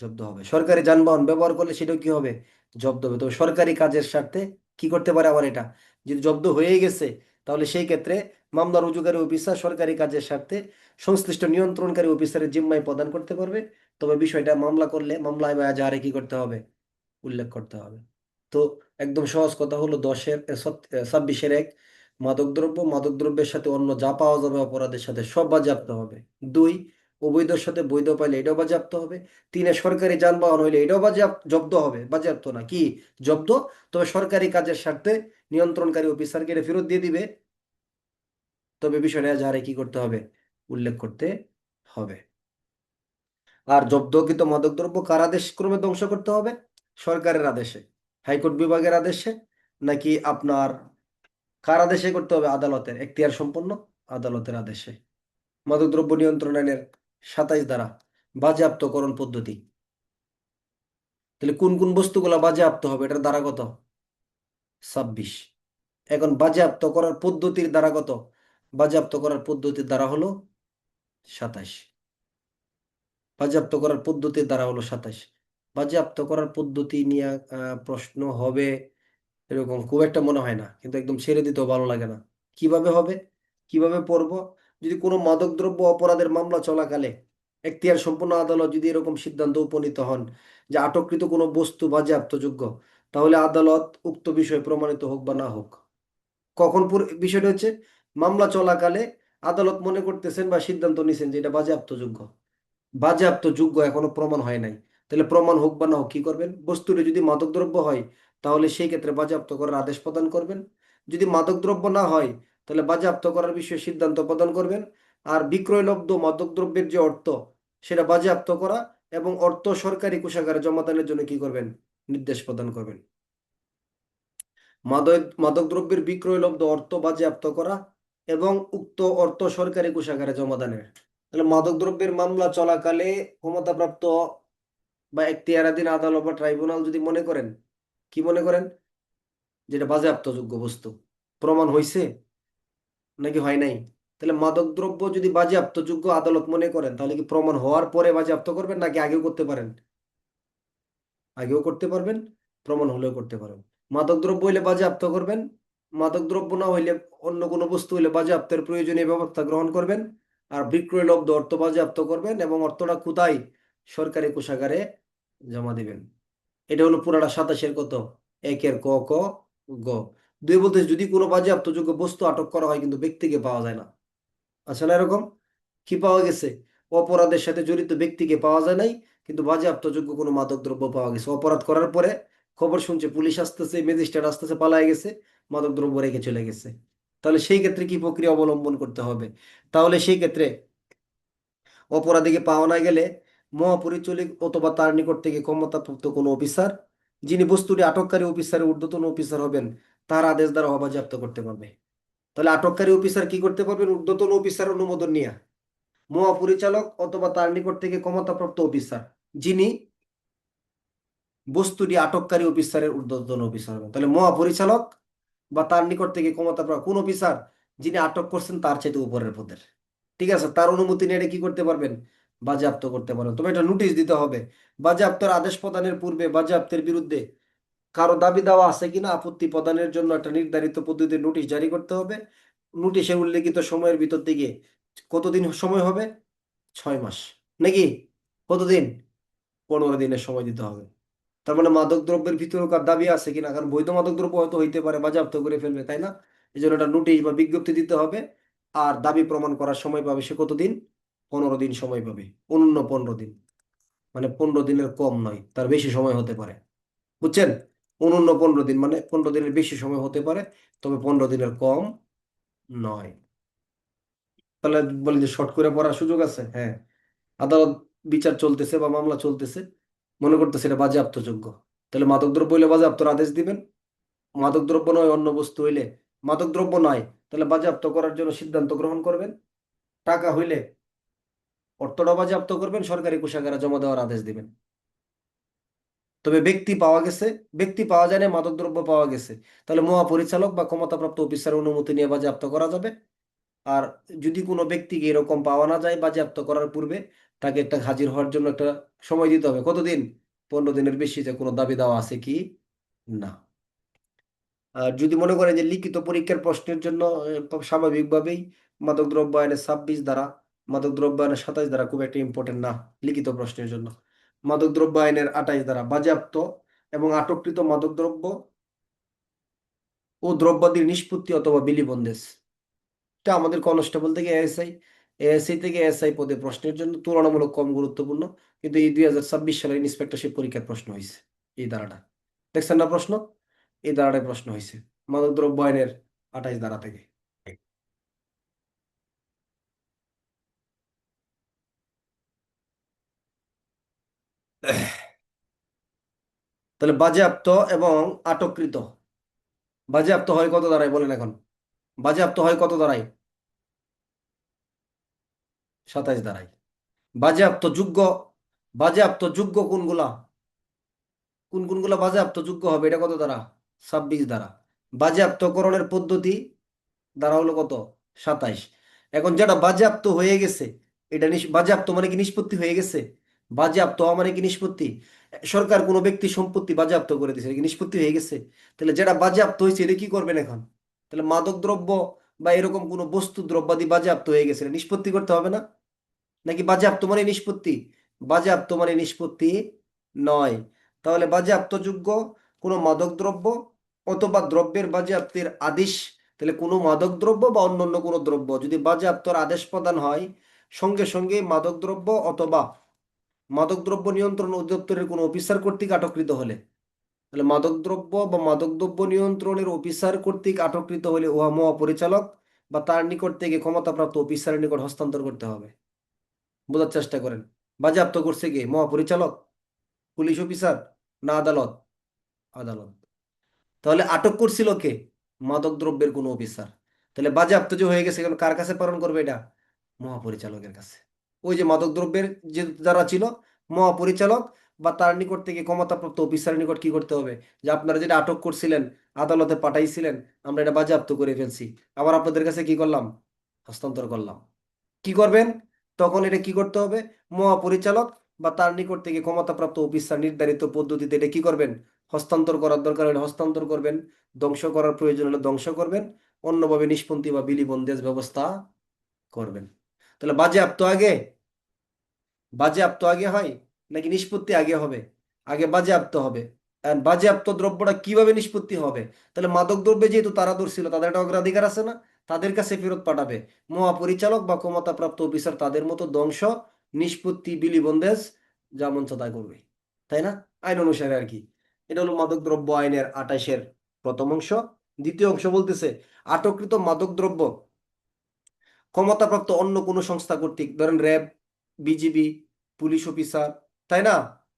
জব্দ হবে। সরকারি যানবাহন ব্যবহার করলে সেটাও কি হবে? জব্দ হবে। তবে সরকারি কাজের স্বার্থে কি করতে পারে আবার এটা? যদি জব্দ হয়েই গেছে, তাহলে সেই ক্ষেত্রে মামলা রুজুকারী অফিসার সরকারি কাজের স্বার্থে সংশ্লিষ্ট নিয়ন্ত্রণকারী অফিসারের জিম্মায় প্রদান করতে পারবে। তবে বিষয়টা মামলা করলে মামলায় বা এজাহারে কি করতে হবে? উল্লেখ করতে হবে। তো একদম সহজ কথা হলো, 26-এর 1, মাদকদ্রব্যের সাথে অন্য যা পাওয়া যাবে অপরাধের সাথে সব বাজেয়াপ্ত হবে। 2, অবৈধর সাথে বৈধ পাইলে এটাও বাজেয়াপ্ত হবে। 3, সরকারি যানবাহন হইলে এটাও জব্দ হবে, বাজেয়াপ্ত না কি, জব্দ। তবে সরকারি কাজের স্বার্থে নিয়ন্ত্রণকারী অফিসারকে এটা ফেরত দিয়ে দিবে। তবে বিষয়টা এজাহারে কি করতে হবে? উল্লেখ করতে হবে। আর জব্দকৃত মাদকদ্রব্য কার আদেশ ক্রমে ধ্বংস করতে হবে? সরকারের আদেশে, হাইকোর্ট বিভাগের আদেশে, নাকি আপনার কার আদেশে করতে হবে? আদালতের এখতিয়ার সম্পন্ন আদালতের আদেশে। মাদকদ্রব্য নিয়ন্ত্রণ আইনের 27 ধারা, বাজেয়াপ্তকরণ পদ্ধতি। তাহলে কোন কোন বস্তুগুলা বাজেয়াপ্ত হবে, এটার ধারা কত? 26। এখন বাজেয়াপ্ত করার পদ্ধতির ধারা কত? বাজেয়াপ্ত করার পদ্ধতির ধারা হলো 27। বাজেয়াপ্ত করার পদ্ধতির দ্বারা হলো 27। বাজেয়াপ্ত করার পদ্ধতি নিয়ে প্রশ্ন হবে এরকম খুব একটা মনে হয় না, কিন্তু একদম ছেড়ে দিতেও ভালো লাগে না। কিভাবে হবে, কিভাবে পড়ব? যদি কোনো মাদকদ্রব্য অপরাধের মামলা চলাকালে এখতিয়ার সম্পন্ন আদালত যদি এরকম সিদ্ধান্ত উপনীত হন যে আটককৃত কোনো বস্তু বাজেয়াপ্তযোগ্য, তাহলে আদালত উক্ত বিষয় প্রমাণিত হোক বা না হোক, কখন বিষয়টা হচ্ছে মামলা চলাকালে আদালত মনে করতেছেন বা সিদ্ধান্ত নিছেন যে এটা বাজেয়াপ্তযোগ্য, বাজেয়াপ্ত যোগ্য এখনো প্রমাণ হয় নাই। তাহলে প্রমাণ হোক বা না হোক কি করবেন? বস্তুটি যদি মাদকদ্রব্য হয়, তাহলে সেই ক্ষেত্রে বাজেয়াপ্ত করার আদেশ প্রদান করবেন। যদি মাদকদ্রব্য না হয়, তাহলে বাজেয়াপ্ত করার বিষয়ে সিদ্ধান্ত প্রদান করবেন। আর বিক্রয়লব্ধ মাদকদ্রব্যের যে অর্থ, সেটা বাজেয়াপ্ত করা এবং অর্থ সরকারি কোষাগারে জমাদানের জন্য কি করবেন? নির্দেশ প্রদান করবেন। মাদকদ্রব্যের বিক্রয়লব্ধ অর্থ বাজেয়াপ্ত করা এবং উক্ত অর্থ সরকারি কোষাগারে জমাদানের। তাহলে মাদকদ্রব্যের মামলা চলাকালে ক্ষমতাপ্রাপ্ত বা এখতিয়ারাধীন আদালত বা ট্রাইব্যুনাল যদি মনে করেন, কি মনে করেন? যেটা বাজেয়াপ্তযোগ্য বস্তু, প্রমাণ হয়েছে নাকি হয় নাই? তাহলে মাদকদ্রব্য যদি বাজেয়াপ্তযোগ্য আদালত মনে করেন, তাহলে কি প্রমাণ হওয়ার পরে বাজেয়াপ্ত করবেন নাকি আগেও করতে পারেন? আগেও করতে পারবেন, প্রমাণ হলেও করতে পারেন। মাদকদ্রব্য হইলে বাজেয়াপ্ত করবেন, মাদকদ্রব্য না হইলে অন্য কোনো বস্তু হইলে বাজেয়াপ্তের প্রয়োজনীয় ব্যবস্থা গ্রহণ করবেন। আর বিক্রয়লব্ধ অর্থ বাজেয়াপ্ত করবেন এবং অর্থটা কোথায়? সরকারি কোষাগারে জমা দিবেন। এটা হলো পুরাটা 27-এর কত, একের ক ক গ। দুই বলতে যদি কোনো বাজেয়াপ্তযোগ্য বস্তু আটক করা হয় কিন্তু ব্যক্তিকে পাওয়া যায় না। আচ্ছা না এরকম? কি পাওয়া গেছে? অপরাধের সাথে জড়িত ব্যক্তিকে পাওয়া যায় নাই, কিন্তু বাজেয়াপ্তযোগ্য কোনো মাদকদ্রব্য পাওয়া গেছে। অপরাধ করার পরে খবর শুনছে, পুলিশ আসতেছে, ম্যাজিস্ট্রেট আসতেছে, পালায় গেছে, মাদকদ্রব্য রেখে চলে গেছে। তাহলে সেই ক্ষেত্রে কি প্রক্রিয়া অবলম্বন করতে হবে? তাহলে সেই ক্ষেত্রে অপরাধীকে পাওয়া না গেলে মহাপরিচালক অথবা তার নিকট থেকে ক্ষমতাপ্রাপ্ত কোনো অফিসার, যিনি বস্তুটি আটককারী অফিসারের ঊর্ধ্বতন অফিসার হবেন, তার আদেশ দ্বারা বাজেয়াপ্ত করতে পারবে। তাহলে আটককারী অফিসার কি করতে পারবেন? ঊর্ধ্বতন অফিসার অনুমোদন নিয়ে মহাপরিচালক অথবা তার নিকট থেকে ক্ষমতাপ্রাপ্ত অফিসার, যিনি বস্তুটি আটককারী অফিসারের ঊর্ধ্বতন অফিসার হবেন। তাহলে মহাপরিচালক বা তার নিকট থেকে ক্ষমতাপ্রাপ্ত কোন অফিসার যিনি আটক করছেন তার চাইতে উপরের পদের, ঠিক আছে, তার অনুমতি নিয়ে এটা কি করতে পারবেন? বাজেয়াপ্ত করতে পারবেন। তবে এটা নোটিশ দিতে হবে। বাজেয়াপ্তর আদেশ প্রদানের পূর্বে বাজেয়াপ্তের বিরুদ্ধে কারো দাবি দেওয়া আছে কিনা আপত্তি প্রদানের জন্য একটা নির্ধারিত পদ্ধতির নোটিশ জারি করতে হবে। নোটিশে উল্লেখিত সময়ের ভিতর থেকে কতদিন সময় হবে? 6 মাস। নাকি কতদিন? 15 দিনের সময় দিতে হবে। তার মানে মাদক দ্রব্যের ভিতরে কার দাবি আছে কিনা, কারণ বৈধ মাদক দ্রব্য হয়তো হইতে পারে, বাজেয়াপ্ত করে ফেলবে, তাই না? এই জন্য একটা নোটিশ বা বিজ্ঞপ্তি দিতে হবে। আর দাবি প্রমাণ করার সময় পাবে সে কতদিন? 15 দিন সময় পাবে। অন্য 15 দিন, মানে 15 দিনের কম নয়, তার বেশি সময় হতে পারে। বুঝছেন? অনন্য 15 দিন মানে 15 দিনের বেশি সময় হতে পারে, তবে 15 দিনের কম নয়। তাহলে বলি যে শর্ট করে পড়ার সুযোগ আছে? হ্যাঁ। আদালত বিচার চলতেছে বা মামলা চলতেছে, মনে করতেছে এটা বাজেয়াপ্তযোগ্য, তাহলে মাদকদ্রব্য হইলে বাজেয়াপ্তর আদেশ দিবেন। মাদকদ্রব্য নয় অন্য বস্তু হইলে, মাদকদ্রব্য নয় তাহলে বাজেয়াপ্ত করার জন্য সিদ্ধান্ত গ্রহণ করবেন। টাকা হইলে অর্থটা বাজেয়াপ্ত করবেন, সরকারি কোষাগারে জমা দেওয়ার আদেশ দিবেন। তবে ব্যক্তি পাওয়া গেছে, ব্যক্তি পাওয়া যায় না, মাদকদ্রব্য পাওয়া গেছে, তাহলে মহাপরিচালক বা ক্ষমতাপ্রাপ্ত অফিসারের অনুমতি নিয়ে বাজেয়াপ্ত করা যাবে। আর যদি কোনো ব্যক্তিকে এরকম পাওয়া না যায় বাজেয়াপ্ত করার পূর্বে, তাকে একটা হাজির হওয়ার জন্য একটা সময় দিতে হবে। কতদিন? 15 দিনের বেশি, যে কোনো দাবি দেওয়া আছে কি না। আর যদি মনে করেন যে লিখিত পরীক্ষার প্রশ্নের জন্য স্বাভাবিকভাবেই মাদকদ্রব্য আইনের 26 ধারা, মাদকদ্রব্য আইনের 27 ধারা খুব একটা ইম্পর্টেন্ট না লিখিত প্রশ্নের জন্য। মাদকদ্রব্য আইনের 28 ধারা বাজেয়াপ্ত এবং আটককৃত মাদকদ্রব্য ও দ্রব্যাদির নিষ্পত্তি অথবা বিলি বন্দেজ। এটা আমাদের কনস্টেবল থেকে এএসআই, এএসআই থেকে এসআই পদে প্রশ্নের জন্য তুলনামূলক কম গুরুত্বপূর্ণ, কিন্তু এই 2026 সালের ইন্সপেক্টরশিপ পরীক্ষার প্রশ্ন হয়েছে এই ধারাটা। দেখছেন না প্রশ্ন? এই ধারাটায় প্রশ্ন হয়েছে মাদকদ্রব্য আইনের 28 ধারা থেকে। তাহলে বাজেয়াপ্ত এবং আটককৃত, বাজেয়াপ্ত হয় কত ধারায় বলেন এখন? বাজেয়াপ্ত হয় কত ধারায়? 27 ধারায়। বাজেয়াপ্ত যোগ্য, বাজেয়াপ্ত যোগ্য কোনগুলা, কোন কোনগুলা বাজেয়াপ্ত যোগ্য হবে এটা কত ধারা? 26 ধারা। বাজেয়াপ্তকরণের পদ্ধতি ধারা হলো কত? 27। এখন যেটা বাজেয়াপ্ত হয়ে গেছে, এটা বাজেয়াপ্ত মানে কি নিষ্পত্তি হয়ে গেছে? বাজেয়াপ্ত হওয়া মানে কি নিষ্পত্তি? সরকার কোনো ব্যক্তি সম্পত্তি বাজেয়াপ্ত করে দিয়েছে, এটা কি নিষ্পত্তি হয়ে গেছে? তাহলে যেটা বাজেয়াপ্ত হয়েছে এটা কি করবেন এখন? তাহলে মাদক দ্রব্য বা এরকম কোনো বস্তু দ্রব্যাদি বাজেয়াপ্ত হয়ে গেছে, এটা নিষ্পত্তি করতে হবে না? নাকি বাজেয়াপ্ত মানে নিষ্পত্তি? বাজেয়াপ্ত মানে নিষ্পত্তি নয়। তাহলে বাজেয়াপ্তযোগ্য কোনো মাদকদ্রব্য অথবা দ্রব্যের বাজেয়াপ্তির আদেশ, তাহলে কোনো মাদকদ্রব্য বা অন্যান্য কোনো দ্রব্য যদি বাজেয়াপ্তর আদেশ প্রদান হয়, সঙ্গে সঙ্গে মাদকদ্রব্য অথবা মাদকদ্রব্য নিয়ন্ত্রণ অধিদপ্তরের কোনো অফিসার কর্তৃক আটককৃত হলে, তাহলে মাদকদ্রব্য বা মাদকদ্রব্য নিয়ন্ত্রণের অফিসার কর্তৃক আটককৃত হলে উহা মহাপরিচালক বা তার নিকট থেকে ক্ষমতাপ্রাপ্ত অফিসারের নিকট হস্তান্তর করতে হবে। বোঝার চেষ্টা করেন। বাজেয়াপ্ত করছে কে? মহাপরিচালক, পুলিশ অফিসার, না আদালত? আদালত। তাহলে আটক করছিল কে? মাদক দ্রব্যের কোনো অফিসার। তাহলে বাজেয়াপ্ত যে হয়ে গেছে, এখন কার কাছে প্রেরণ করবে এটা? মহাপরিচালকের কাছে। ওই যে মাদক দ্রব্যের যে যারা ছিল, মহাপরিচালক বা তার নিকট থেকে ক্ষমতাপ্রাপ্ত অফিসারের নিকট কি করতে হবে? যে আপনারা যেটা আটক করছিলেন, আদালতে পাঠাইছিলেন, আমরা এটা বাজেয়াপ্ত করে ফেলছি, আবার আপনাদের কাছে কি করলাম? হস্তান্তর করলাম। কি করবেন তখন? এটা কি করতে হবে? মহাপরিচালক বা তার নিকট থেকে ক্ষমতাপ্রাপ্ত অফিসার নির্ধারিত পদ্ধতিতে এটা কি করবেন? হস্তান্তর করার দরকার হলে হস্তান্তর করবেন, ধ্বংস করার প্রয়োজন হলে ধ্বংস করবেন, অন্যভাবে নিষ্পত্তি বা বিলি বন্দেজ ব্যবস্থা করবেন। তাহলে বাজেয়াপ্ত আগে, বাজেয়াপ্ত আগে হয় নাকি নিষ্পত্তি আগে হবে? আগে বাজেয়াপ্ত হবে। আর বাজেয়াপ্ত দ্রব্যটা কিভাবে নিষ্পত্তি হবে? তাহলে মাদক দ্রব্যে যেহেতু তারা ধরছিল, তাদের একটা অগ্রাধিকার আছে না? তাদের কাছে ফেরত পাঠাবে। মহাপরিচালক বা ক্ষমতাপ্রাপ্ত অফিসার তাদের মতো ধ্বংস, নিষ্পত্তি, বিলি বন্দেজ যা মন চায় তাই করবে। তাই না? আইন অনুসারে আর কি। এটা হলো মাদক দ্রব্য আইনের 28-এর প্রথম অংশ। দ্বিতীয় অংশ বলতেছে, আটককৃত মাদক দ্রব্য ক্ষমতাপ্রাপ্ত অন্য কোনো সংস্থা কর্তৃক, ধরেন র্যাব, বিজিবি, পুলিশ অফিসার, তাই না,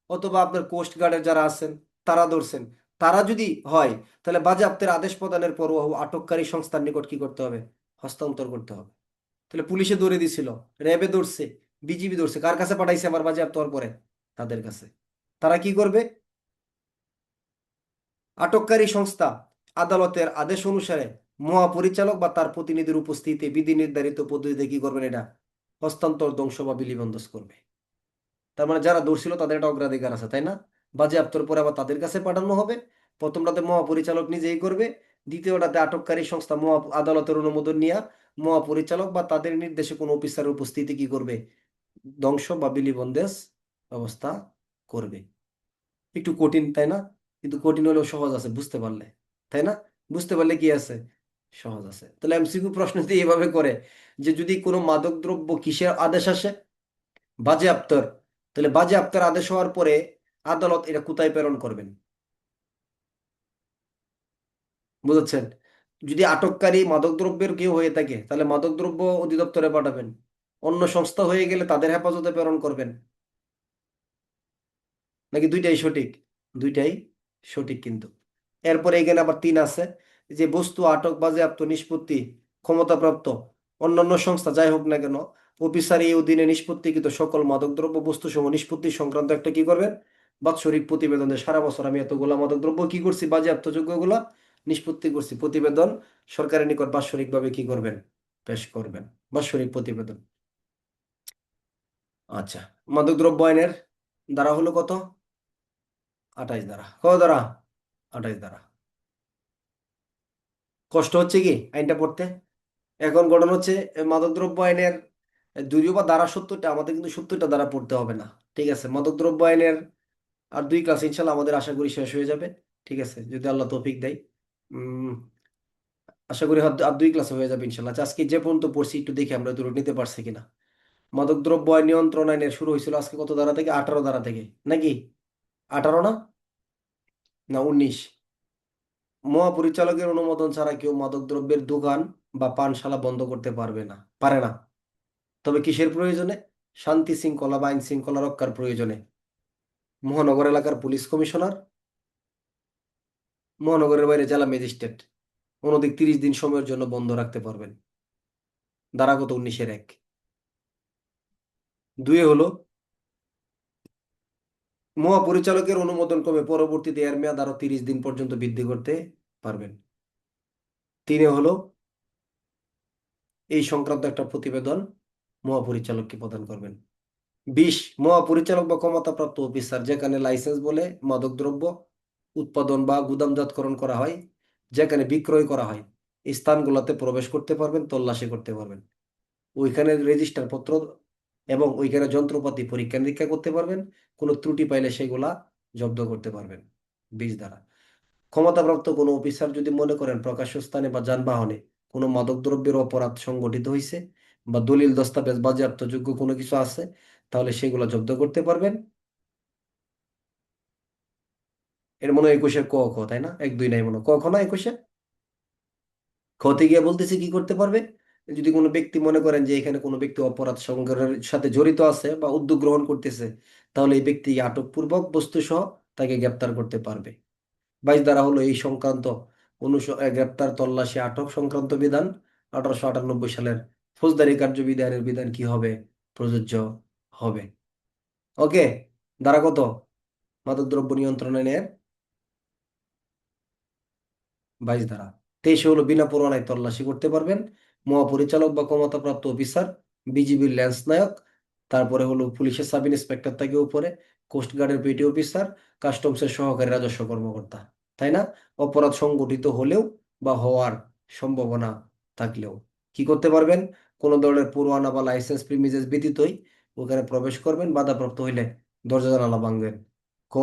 অথবা আপনার কোস্ট গার্ডের যারা আছেন তারা ধরছেন, তারা যদি হয়, তাহলে বাজেয়াপ্তের আদেশ প্রদানের পর আটককারী সংস্থার নিকট কি করতে হবে? হস্তান্তর করতে হবে। তাহলে পুলিশে ধরে দিছিল, র্যাবে ধরছে, বিজিবি ধরছে, কার কাছে পাঠাইছে আবার বাজেয়াপ্ত হওয়ার পরে? তাদের কাছে। তারা কি করবে? আটককারী সংস্থা আদালতের আদেশ অনুসারে মহাপরিচালক বা তার প্রতিনিধির উপস্থিতিতে বিধি নির্ধারিত পদ্ধতিতে কি করবেন? এটা হস্তান্তর, ধ্বংস বা বিলিবন্দোজ করবে। তার মানে যারা দৌড় তাদের একটা অগ্রাধিকার আছে, তাই না? বাজেয়াপ্তর পরে আবার তাদের কাছে পাঠানো হবে। প্রথমটাতে মহাপরিচালক নিজেই করবে, দ্বিতীয়টাতে আটককারী সংস্থা আদালতের অনুমোদন নিয়ে মহাপরিচালক বা তাদের নির্দেশে কোনো অফিসারের উপস্থিতি কি করবে? ধ্বংস বা বিলিবন্দেজ ব্যবস্থা করবে। একটু কঠিন, তাই না? কিন্তু কঠিন হলেও সহজ আছে বুঝতে পারলে, তাই না? বুঝতে পারলে কি আছে? সহজ আছে। তাহলে এমসিকিউ প্রশ্নতে এইভাবে করে যে যদি কোনো মাদক দ্রব্য কিসের আদেশ আসে? বাজেয়াপ্তর। তাহলে বাজেয়াপ্তের আদেশ হওয়ার পরে আদালত এটা কোথায় প্রেরণ করবেন? বুঝাচ্ছেন? যদি আটককারী মাদকদ্রব্যের কেউ হয়ে থাকে তাহলে মাদকদ্রব্য অধিদপ্তরে পাঠাবেন। অন্য সংস্থা হয়ে গেলে তাদের হেফাজতে প্রেরণ করবেন। নাকি দুইটাই সঠিক? দুইটাই সঠিক কিন্তু। এরপরে এখানে আবার 3 আছে, যে বস্তু আটক, বাজেয়াপ্ত, নিষ্পত্তি ক্ষমতাপ্রাপ্ত অন্যান্য সংস্থা যাই হোক না কেন, অফিসার এই অধীনে নিষ্পত্তিকৃত সকল মাদকদ্রব্য বস্তুসমূহ নিষ্পত্তি সংক্রান্ত একটা কি করবেন? বাৎসরিক প্রতিবেদন দেন। সারা বছর আমি এতগুলা মাদকদ্রব্য কি করছি, বাজেয়াপ্ত যোগ্যগুলা নিষ্পত্তি করছি, প্রতিবেদন সরকারের নিকট বাৎসরিক ভাবে কি করবেন? পেশ করবেন। বাৎসরিক প্রতিবেদন। আচ্ছা, মাদকদ্রব্য আইনের ধারা হলো কত? 28 ধারা। কত ধারা? 28 ধারা। কষ্ট হচ্ছে কি আইনটা পড়তে? এখন ঘটনা হচ্ছে, মাদকদ্রব্য আইনের যদিও বা ধারা 70টা, আমাদের কিন্তু 70টা ধারা পড়তে হবে না। ঠিক আছে, মাদকদ্রব্য আইনের আর 2 ক্লাস ইনশাল্লাহ আমাদের আশা করি শেষ হয়ে যাবে। ঠিক আছে, যদি আল্লাহ তৌফিক দেয়। উম আশা করি আর 2 ক্লাসে হয়ে যাবে ইনশাল্লাহ। আচ্ছা, আজকে যে পর্যন্ত পড়ছি একটু দেখি আমরা দূর নিতে পারছি কিনা। মাদকদ্রব্য আইন নিয়ন্ত্রণ আইনের শুরু হয়েছিল আজকে কত ধারা থেকে? 18 ধারা থেকে, নাকি? 18 না? না 19। মহাপরিচালকের অনুমোদন ছাড়া কেউ মাদকদ্রব্যের দোকান বা পানশালা বন্ধ করতে পারে না। তবে কিসের প্রয়োজনে? শান্তি শৃঙ্খলা বা আইন শৃঙ্খলা রক্ষার প্রয়োজনে মহানগর এলাকার পুলিশ কমিশনার, মহানগরের বাইরে জেলা ম্যাজিস্ট্রেট অনধিক 30 দিন সময়ের জন্য বন্ধ রাখতে পারবেন। ধারা কত? 19-এর 1। দুয়ে হলো, মহাপরিচালকের অনুমোদন ক্রমে পরবর্তীতে এর মেয়াদ আরো 30 দিন পর্যন্ত বৃদ্ধি করতে পারবেন। তিনে হলো, এই সংক্রান্ত একটা প্রতিবেদন মহাপরিচালককে প্রদান করবেন। 20, মহাপরিচালক বা ক্ষমতাপ্রাপ্ত অফিসার যেখানে লাইসেন্স বলে মাদকদ্রব্য উৎপাদন বা গুদামজাতকরণ করা হয়, যেখানে বিক্রয় করা হয়, এই স্থানগুলোতে প্রবেশ করতে পারবেন, তল্লাশি করতে পারবেন। ওইখানে রেজিস্টার পত্র এবং ওইখানে যন্ত্রপাতি পরীক্ষা নিরীক্ষা করতে পারবেন। কোনো ত্রুটি পাইলে সেগুলা জব্দ করতে পারবেন। 20 দ্বারা, ক্ষমতাপ্রাপ্ত কোনো অফিসার যদি মনে করেন প্রকাশ্য স্থানে বা যানবাহনে কোনো মাদকদ্রব্যের অপরাধ সংগঠিত হয়েছে বা দলিল দস্তাবেজ বাজেয়াপ্ত যোগ্য কোনো কিছু আছে, তাহলে সেগুলো জব্দ করতে পারবেন। এর মনে হয় 21-এর ক খ, তাই না? 1 2 নাই মনে হয়। ক খ না 21-এ? খতে গিয়ে বলতেছে কি করতে পারবে? যদি কোনো ব্যক্তি মনে করেন যে এখানে কোনো ব্যক্তি অপরাধ সংঘটনের সাথে জড়িত আছে বা উদ্যোগ গ্রহণ করতেছে, তাহলে এই ব্যক্তি আটকপূর্বক বস্তু সহ তাকে গ্রেপ্তার করতে পারবে। 22 ধারা হলো এই সংক্রান্ত গ্রেপ্তার, তল্লাশি, আটক সংক্রান্ত বিধান। 1898 সালের ফৌজদারি কার্যবিধি আইনের বিধান কি হবে? প্রযোজ্য হবে। ওকে। ধারা কত? মাদকদ্রব্য নিয়ন্ত্রণ আইনের 22 ধারা। 23 হলো, বিনা পরোয়ানায় তল্লাশি করতে পারবেন মহাপরিচালক বা ক্ষমতাপ্রাপ্ত অফিসার, বিজিবির ল্যান্স নায়ক, তারপরে হলো পুলিশের সাব ইন্সপেক্টর থেকে উপরে, কোস্ট গার্ডের পেটি অফিসার, কাস্টমসের সহকারী রাজস্ব কর্মকর্তা, তাই না? অপরাধ সংগঠিত হলেও বা হওয়ার সম্ভাবনা থাকলেও কি করতে পারবেন? কোনো ধরনের পরোয়ানা বা লাইসেন্স প্রিমিসেস ব্যতীতই ওখানে প্রবেশ করবেন, বাধাপ্রাপ্ত হইলে দরজা জানালা ভাঙবেন। ক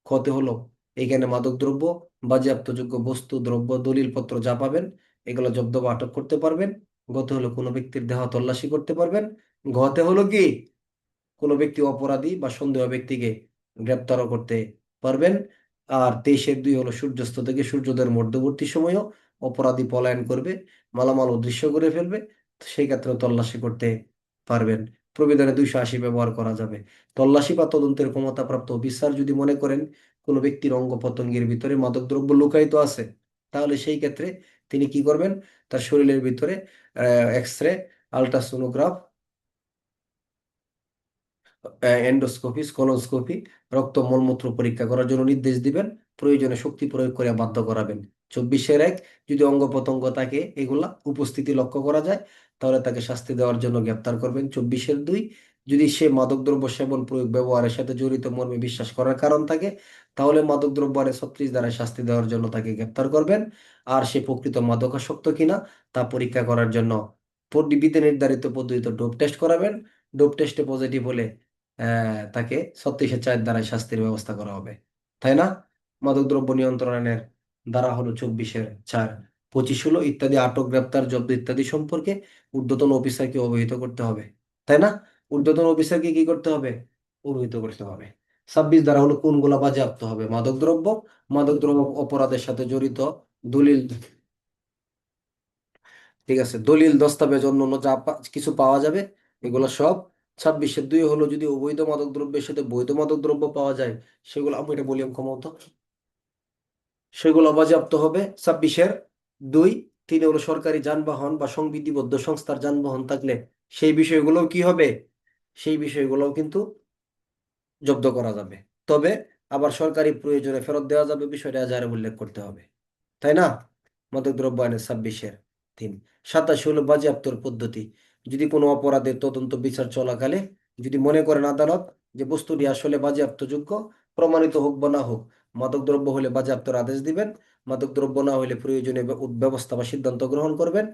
খতে হলো এইখানে মাদকদ্রব্য, বাজেয়াপ্তযোগ্য বস্তু, দ্রব্য, দলিলপত্র যা পাবেন এগুলো জব্দ বা আটক করতে পারবেন। গতে হলো কোনো ব্যক্তির দেহ তল্লাশি করতে পারবেন। ঘতে হলো কি কোনো ব্যক্তি অপরাধী বা সন্দেহ ব্যক্তিকে গ্রেপ্তারও করতে পারবেন। আর 23-2 হলো সূর্যাস্ত থেকে সূর্যোদয়ের মধ্যবর্তী সময়ও অপরাধী পলায়ন করবে, মালামাল অদৃশ্য করে ফেলবে, সেই ক্ষেত্রে তল্লাশি করতে পারবেন। প্রবিধানে 280 ব্যবহার করা যাবে। তল্লাশি বা তদন্তের ক্ষমতাপ্রাপ্ত অফিসার যদি মনে করেন কোনো ব্যক্তির অঙ্গ প্রত্যঙ্গের ভিতরে মাদকদ্রব্য লুকায়িত আছে, তাহলে সেই ক্ষেত্রে তিনি কি করবেন, তার শরীরের ভিতরে এক্স রে, আলট্রাসোনোগ্রাফ, এন্ডোস্কোপি, স্কলোস্কোপি, রক্ত মলমূত্র পরীক্ষা করার জন্য নির্দেশ দিবেন। প্রয়োজনে শক্তি প্রয়োগ করে বাধ্য করাবেন। 24-1 যদি অঙ্গ প্রত্যঙ্গ তাকে এগুলা উপস্থিতি লক্ষ্য করা যায়, তাহলে তাকে শাস্তি দেওয়ার জন্য গ্রেপ্তার করবেন। 24-2 যদি সে মাদকদ্রব্য সেবন, প্রয়োগ, ব্যবহারের সাথে জড়িত মর্মে বিশ্বাস করার কারণ থাকে, তাহলে মাদকদ্রব্য আইনে 36 দ্বারা শাস্তি দেওয়ার জন্য তাকে গ্রেপ্তার করবেন। আর সে প্রকৃত মাদকাসক্ত কিনা তা পরীক্ষা করার জন্য বিধি নির্ধারিত পদ্ধতিতে ডোপ টেস্ট করাবেন। ডোপ টেস্টে পজিটিভ হলে তাকে 36-4 দ্বারাই শাস্তির ব্যবস্থা করা হবে। তাই না? মাদকদ্রব্য নিয়ন্ত্রণ আইনের ধারা হলো 24-4, 25 হলো ইত্যাদি আটক, গ্রেপ্তার, জব্দ ইত্যাদি সম্পর্কে ঊর্ধ্বতন অফিসারকে অবহিত করতে হবে। তাই না? ঊর্ধ্বতন অফিসারকে কি করতে হবে? অবহিত করতে হবে। 26 ধারা হলো কোনগুলা বাজেয়াপ্ত হবে? মাদকদ্রব্য, মাদকদ্রব্য অপরাধের সাথে জড়িত দলিল, ঠিক আছে, দলিল, দস্তাবেজ, অন্যান্য যা কিছু পাওয়া যাবে এগুলো সব। 26-2 হলো যদি অবৈধ মাদক দ্রব্যের সাথে বৈধ মাদক দ্রব্য পাওয়া যায়, সেগুলো আমি এটা বলি ক্ষমত, সেগুলো বাজেয়াপ্ত হবে। 26-2 3 হলো সরকারি যানবাহন বা সংবিধিবদ্ধ সংস্থার যানবাহন থাকলে সেই বিষয়গুলোও কি হবে, সেই বিষয়গুলোও কিন্তু জব্দ করা যাবে। তবে আবার সরকারি প্রয়োজনে ফেরত দেওয়া যাবে, বিষয়টা এজাহারে উল্লেখ করতে হবে। তাই না? মাদকদ্রব্য আইনের 26-3। 27 হলো বাজেয়াপ্তর পদ্ধতি। যদি কোনো অপরাধের তদন্ত বিচার চলাকালে যদি মনে করেন আদালত যে বস্তুটি আসলে বাজেয়াপ্তযোগ্য, প্রমাণিত হোক বা না হোক, মাদকদ্রব্য হলে বাজেয়াপ্তর আদেশ দিবেন। মাদকদ্রব্য না হলে প্রয়োজনীয় ব্যবস্থা বা সিদ্ধান্ত গ্রহণ করবেন।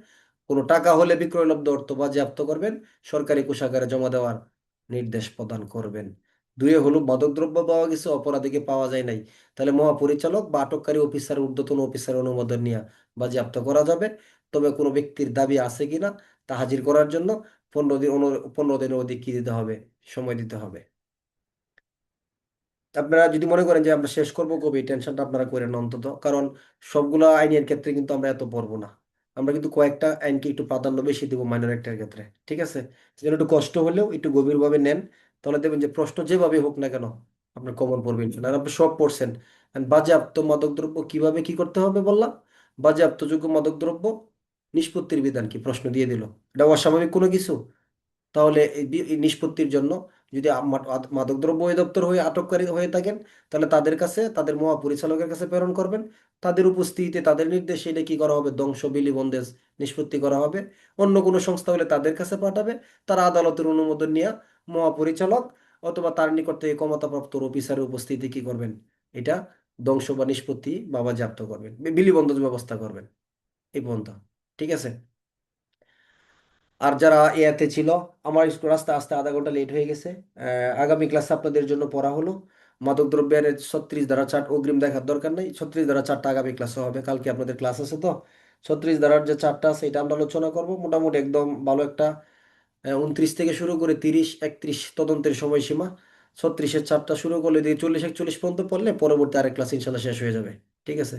কোনো টাকা হলে বিক্রয়লব্ধ অর্থ বাজেয়াপ্ত করবেন। সরকারি কোষাগারে জমা দেওয়ার নির্দেশ প্রদান করবেন। 2 হলো মাদকদ্রব্য পাওয়া গেছে, অপরাধীকে পাওয়া যায় নাই, তাহলে মহাপরিচালক বা আটককারী অফিসার, ঊর্ধ্বতন অফিসার অনুমোদন নিয়ে বাজেয়াপ্ত করা যাবে। তবে কোনো ব্যক্তির দাবি আছে কিনা তা হাজির করার জন্য 15 দিন 15 দিনের অধিক কি দিতে হবে, সময় দিতে হবে। আপনারা যদি মনে করেন যে আমরা শেষ করবো কবে, এই টেনশনটা আপনারা করেন না অন্তত, কারণ সবগুলো আইনের ক্ষেত্রে কিন্তু আমরা এত পড়বো না। আমরা কিন্তু কয়েকটা আইনকে একটু প্রাধান্য বেশি দেবো মাইনর একটার ক্ষেত্রে, ঠিক আছে? যেন একটু কষ্ট হলেও একটু গভীরভাবে নেন, তাহলে দেখবেন যে প্রশ্ন যেভাবে হোক না কেন আপনার কমন পড়বে ইনশাল্লাহ। আর আপনি সব পড়ছেন। And বাজেয়াপ্ত মাদকদ্রব্য কিভাবে কি করতে হবে বললাম। বাজেয়াপ্তযোগ্য মাদকদ্রব্য নিষ্পত্তির বিধান কি, প্রশ্ন দিয়ে দিল। এটা অস্বাভাবিক কোনো কিছু? তাহলে এই নিষ্পত্তির জন্য যদি মাদকদ্রব্য অধিদপ্তর হয়ে আটককারী হয়ে থাকেন, তাহলে তাদের কাছে, তাদের মহাপরিচালকের কাছে প্রেরণ করবেন। তাদের উপস্থিতিতে তাদের নির্দেশে এটা কি করা হবে, ধ্বংস, বিলি, বন্দেজ নিষ্পত্তি করা হবে। অন্য কোনো সংস্থা হলে তাদের কাছে পাঠাবে, তারা আদালতের অনুমোদন নিয়ে মহাপরিচালক অথবা তার নিকট থেকে ক্ষমতাপ্রাপ্ত অফিসারের উপস্থিতি কি করবেন, এটা ধ্বংস বা নিষ্পত্তি বা বাজেয়াপ্ত করবেন, বিলি বন্দেজ ব্যবস্থা করবেন। এই পর্যন্ত ঠিক আছে? আর যারা ইয়াতে ছিল, আমার স্কুল আসতে আসতে আধা ঘন্টা লেট হয়ে গেছে। আগামী ক্লাসে আপনাদের জন্য পড়া হলো মাদকদ্রব্যের 36 ধারা 4, অগ্রিম দেখার দরকার নেই। 36 ধারা 4টা আগামী ক্লাসে হবে, কালকে আপনাদের ক্লাস আছে তো। 36 ধারার যে 4টা আছে এটা আমরা আলোচনা করবো মোটামুটি একদম ভালো একটা। 29 থেকে শুরু করে 30-31 তদন্তের সময়সীমা। 36-4টা শুরু করলে দিয়ে 40-41 পর্যন্ত পড়লে পরবর্তী আরেক ক্লাস ইনশাল্লাহ শেষ হয়ে যাবে। ঠিক আছে?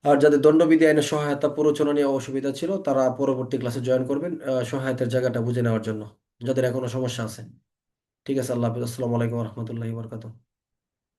আর যাদের দণ্ডবিধি আইনের সহায়তা প্ররোচনা নিয়ে অসুবিধা ছিল, তারা পরবর্তী ক্লাসে জয়েন করবেন সহায়তার জায়গাটা বুঝে নেওয়ার জন্য, যাদের এখনো সমস্যা আছে। ঠিক আছে, আল্লাহ হাফিজ, আসসালামু আলাইকুম রহমতুল্লাহি বরকাত।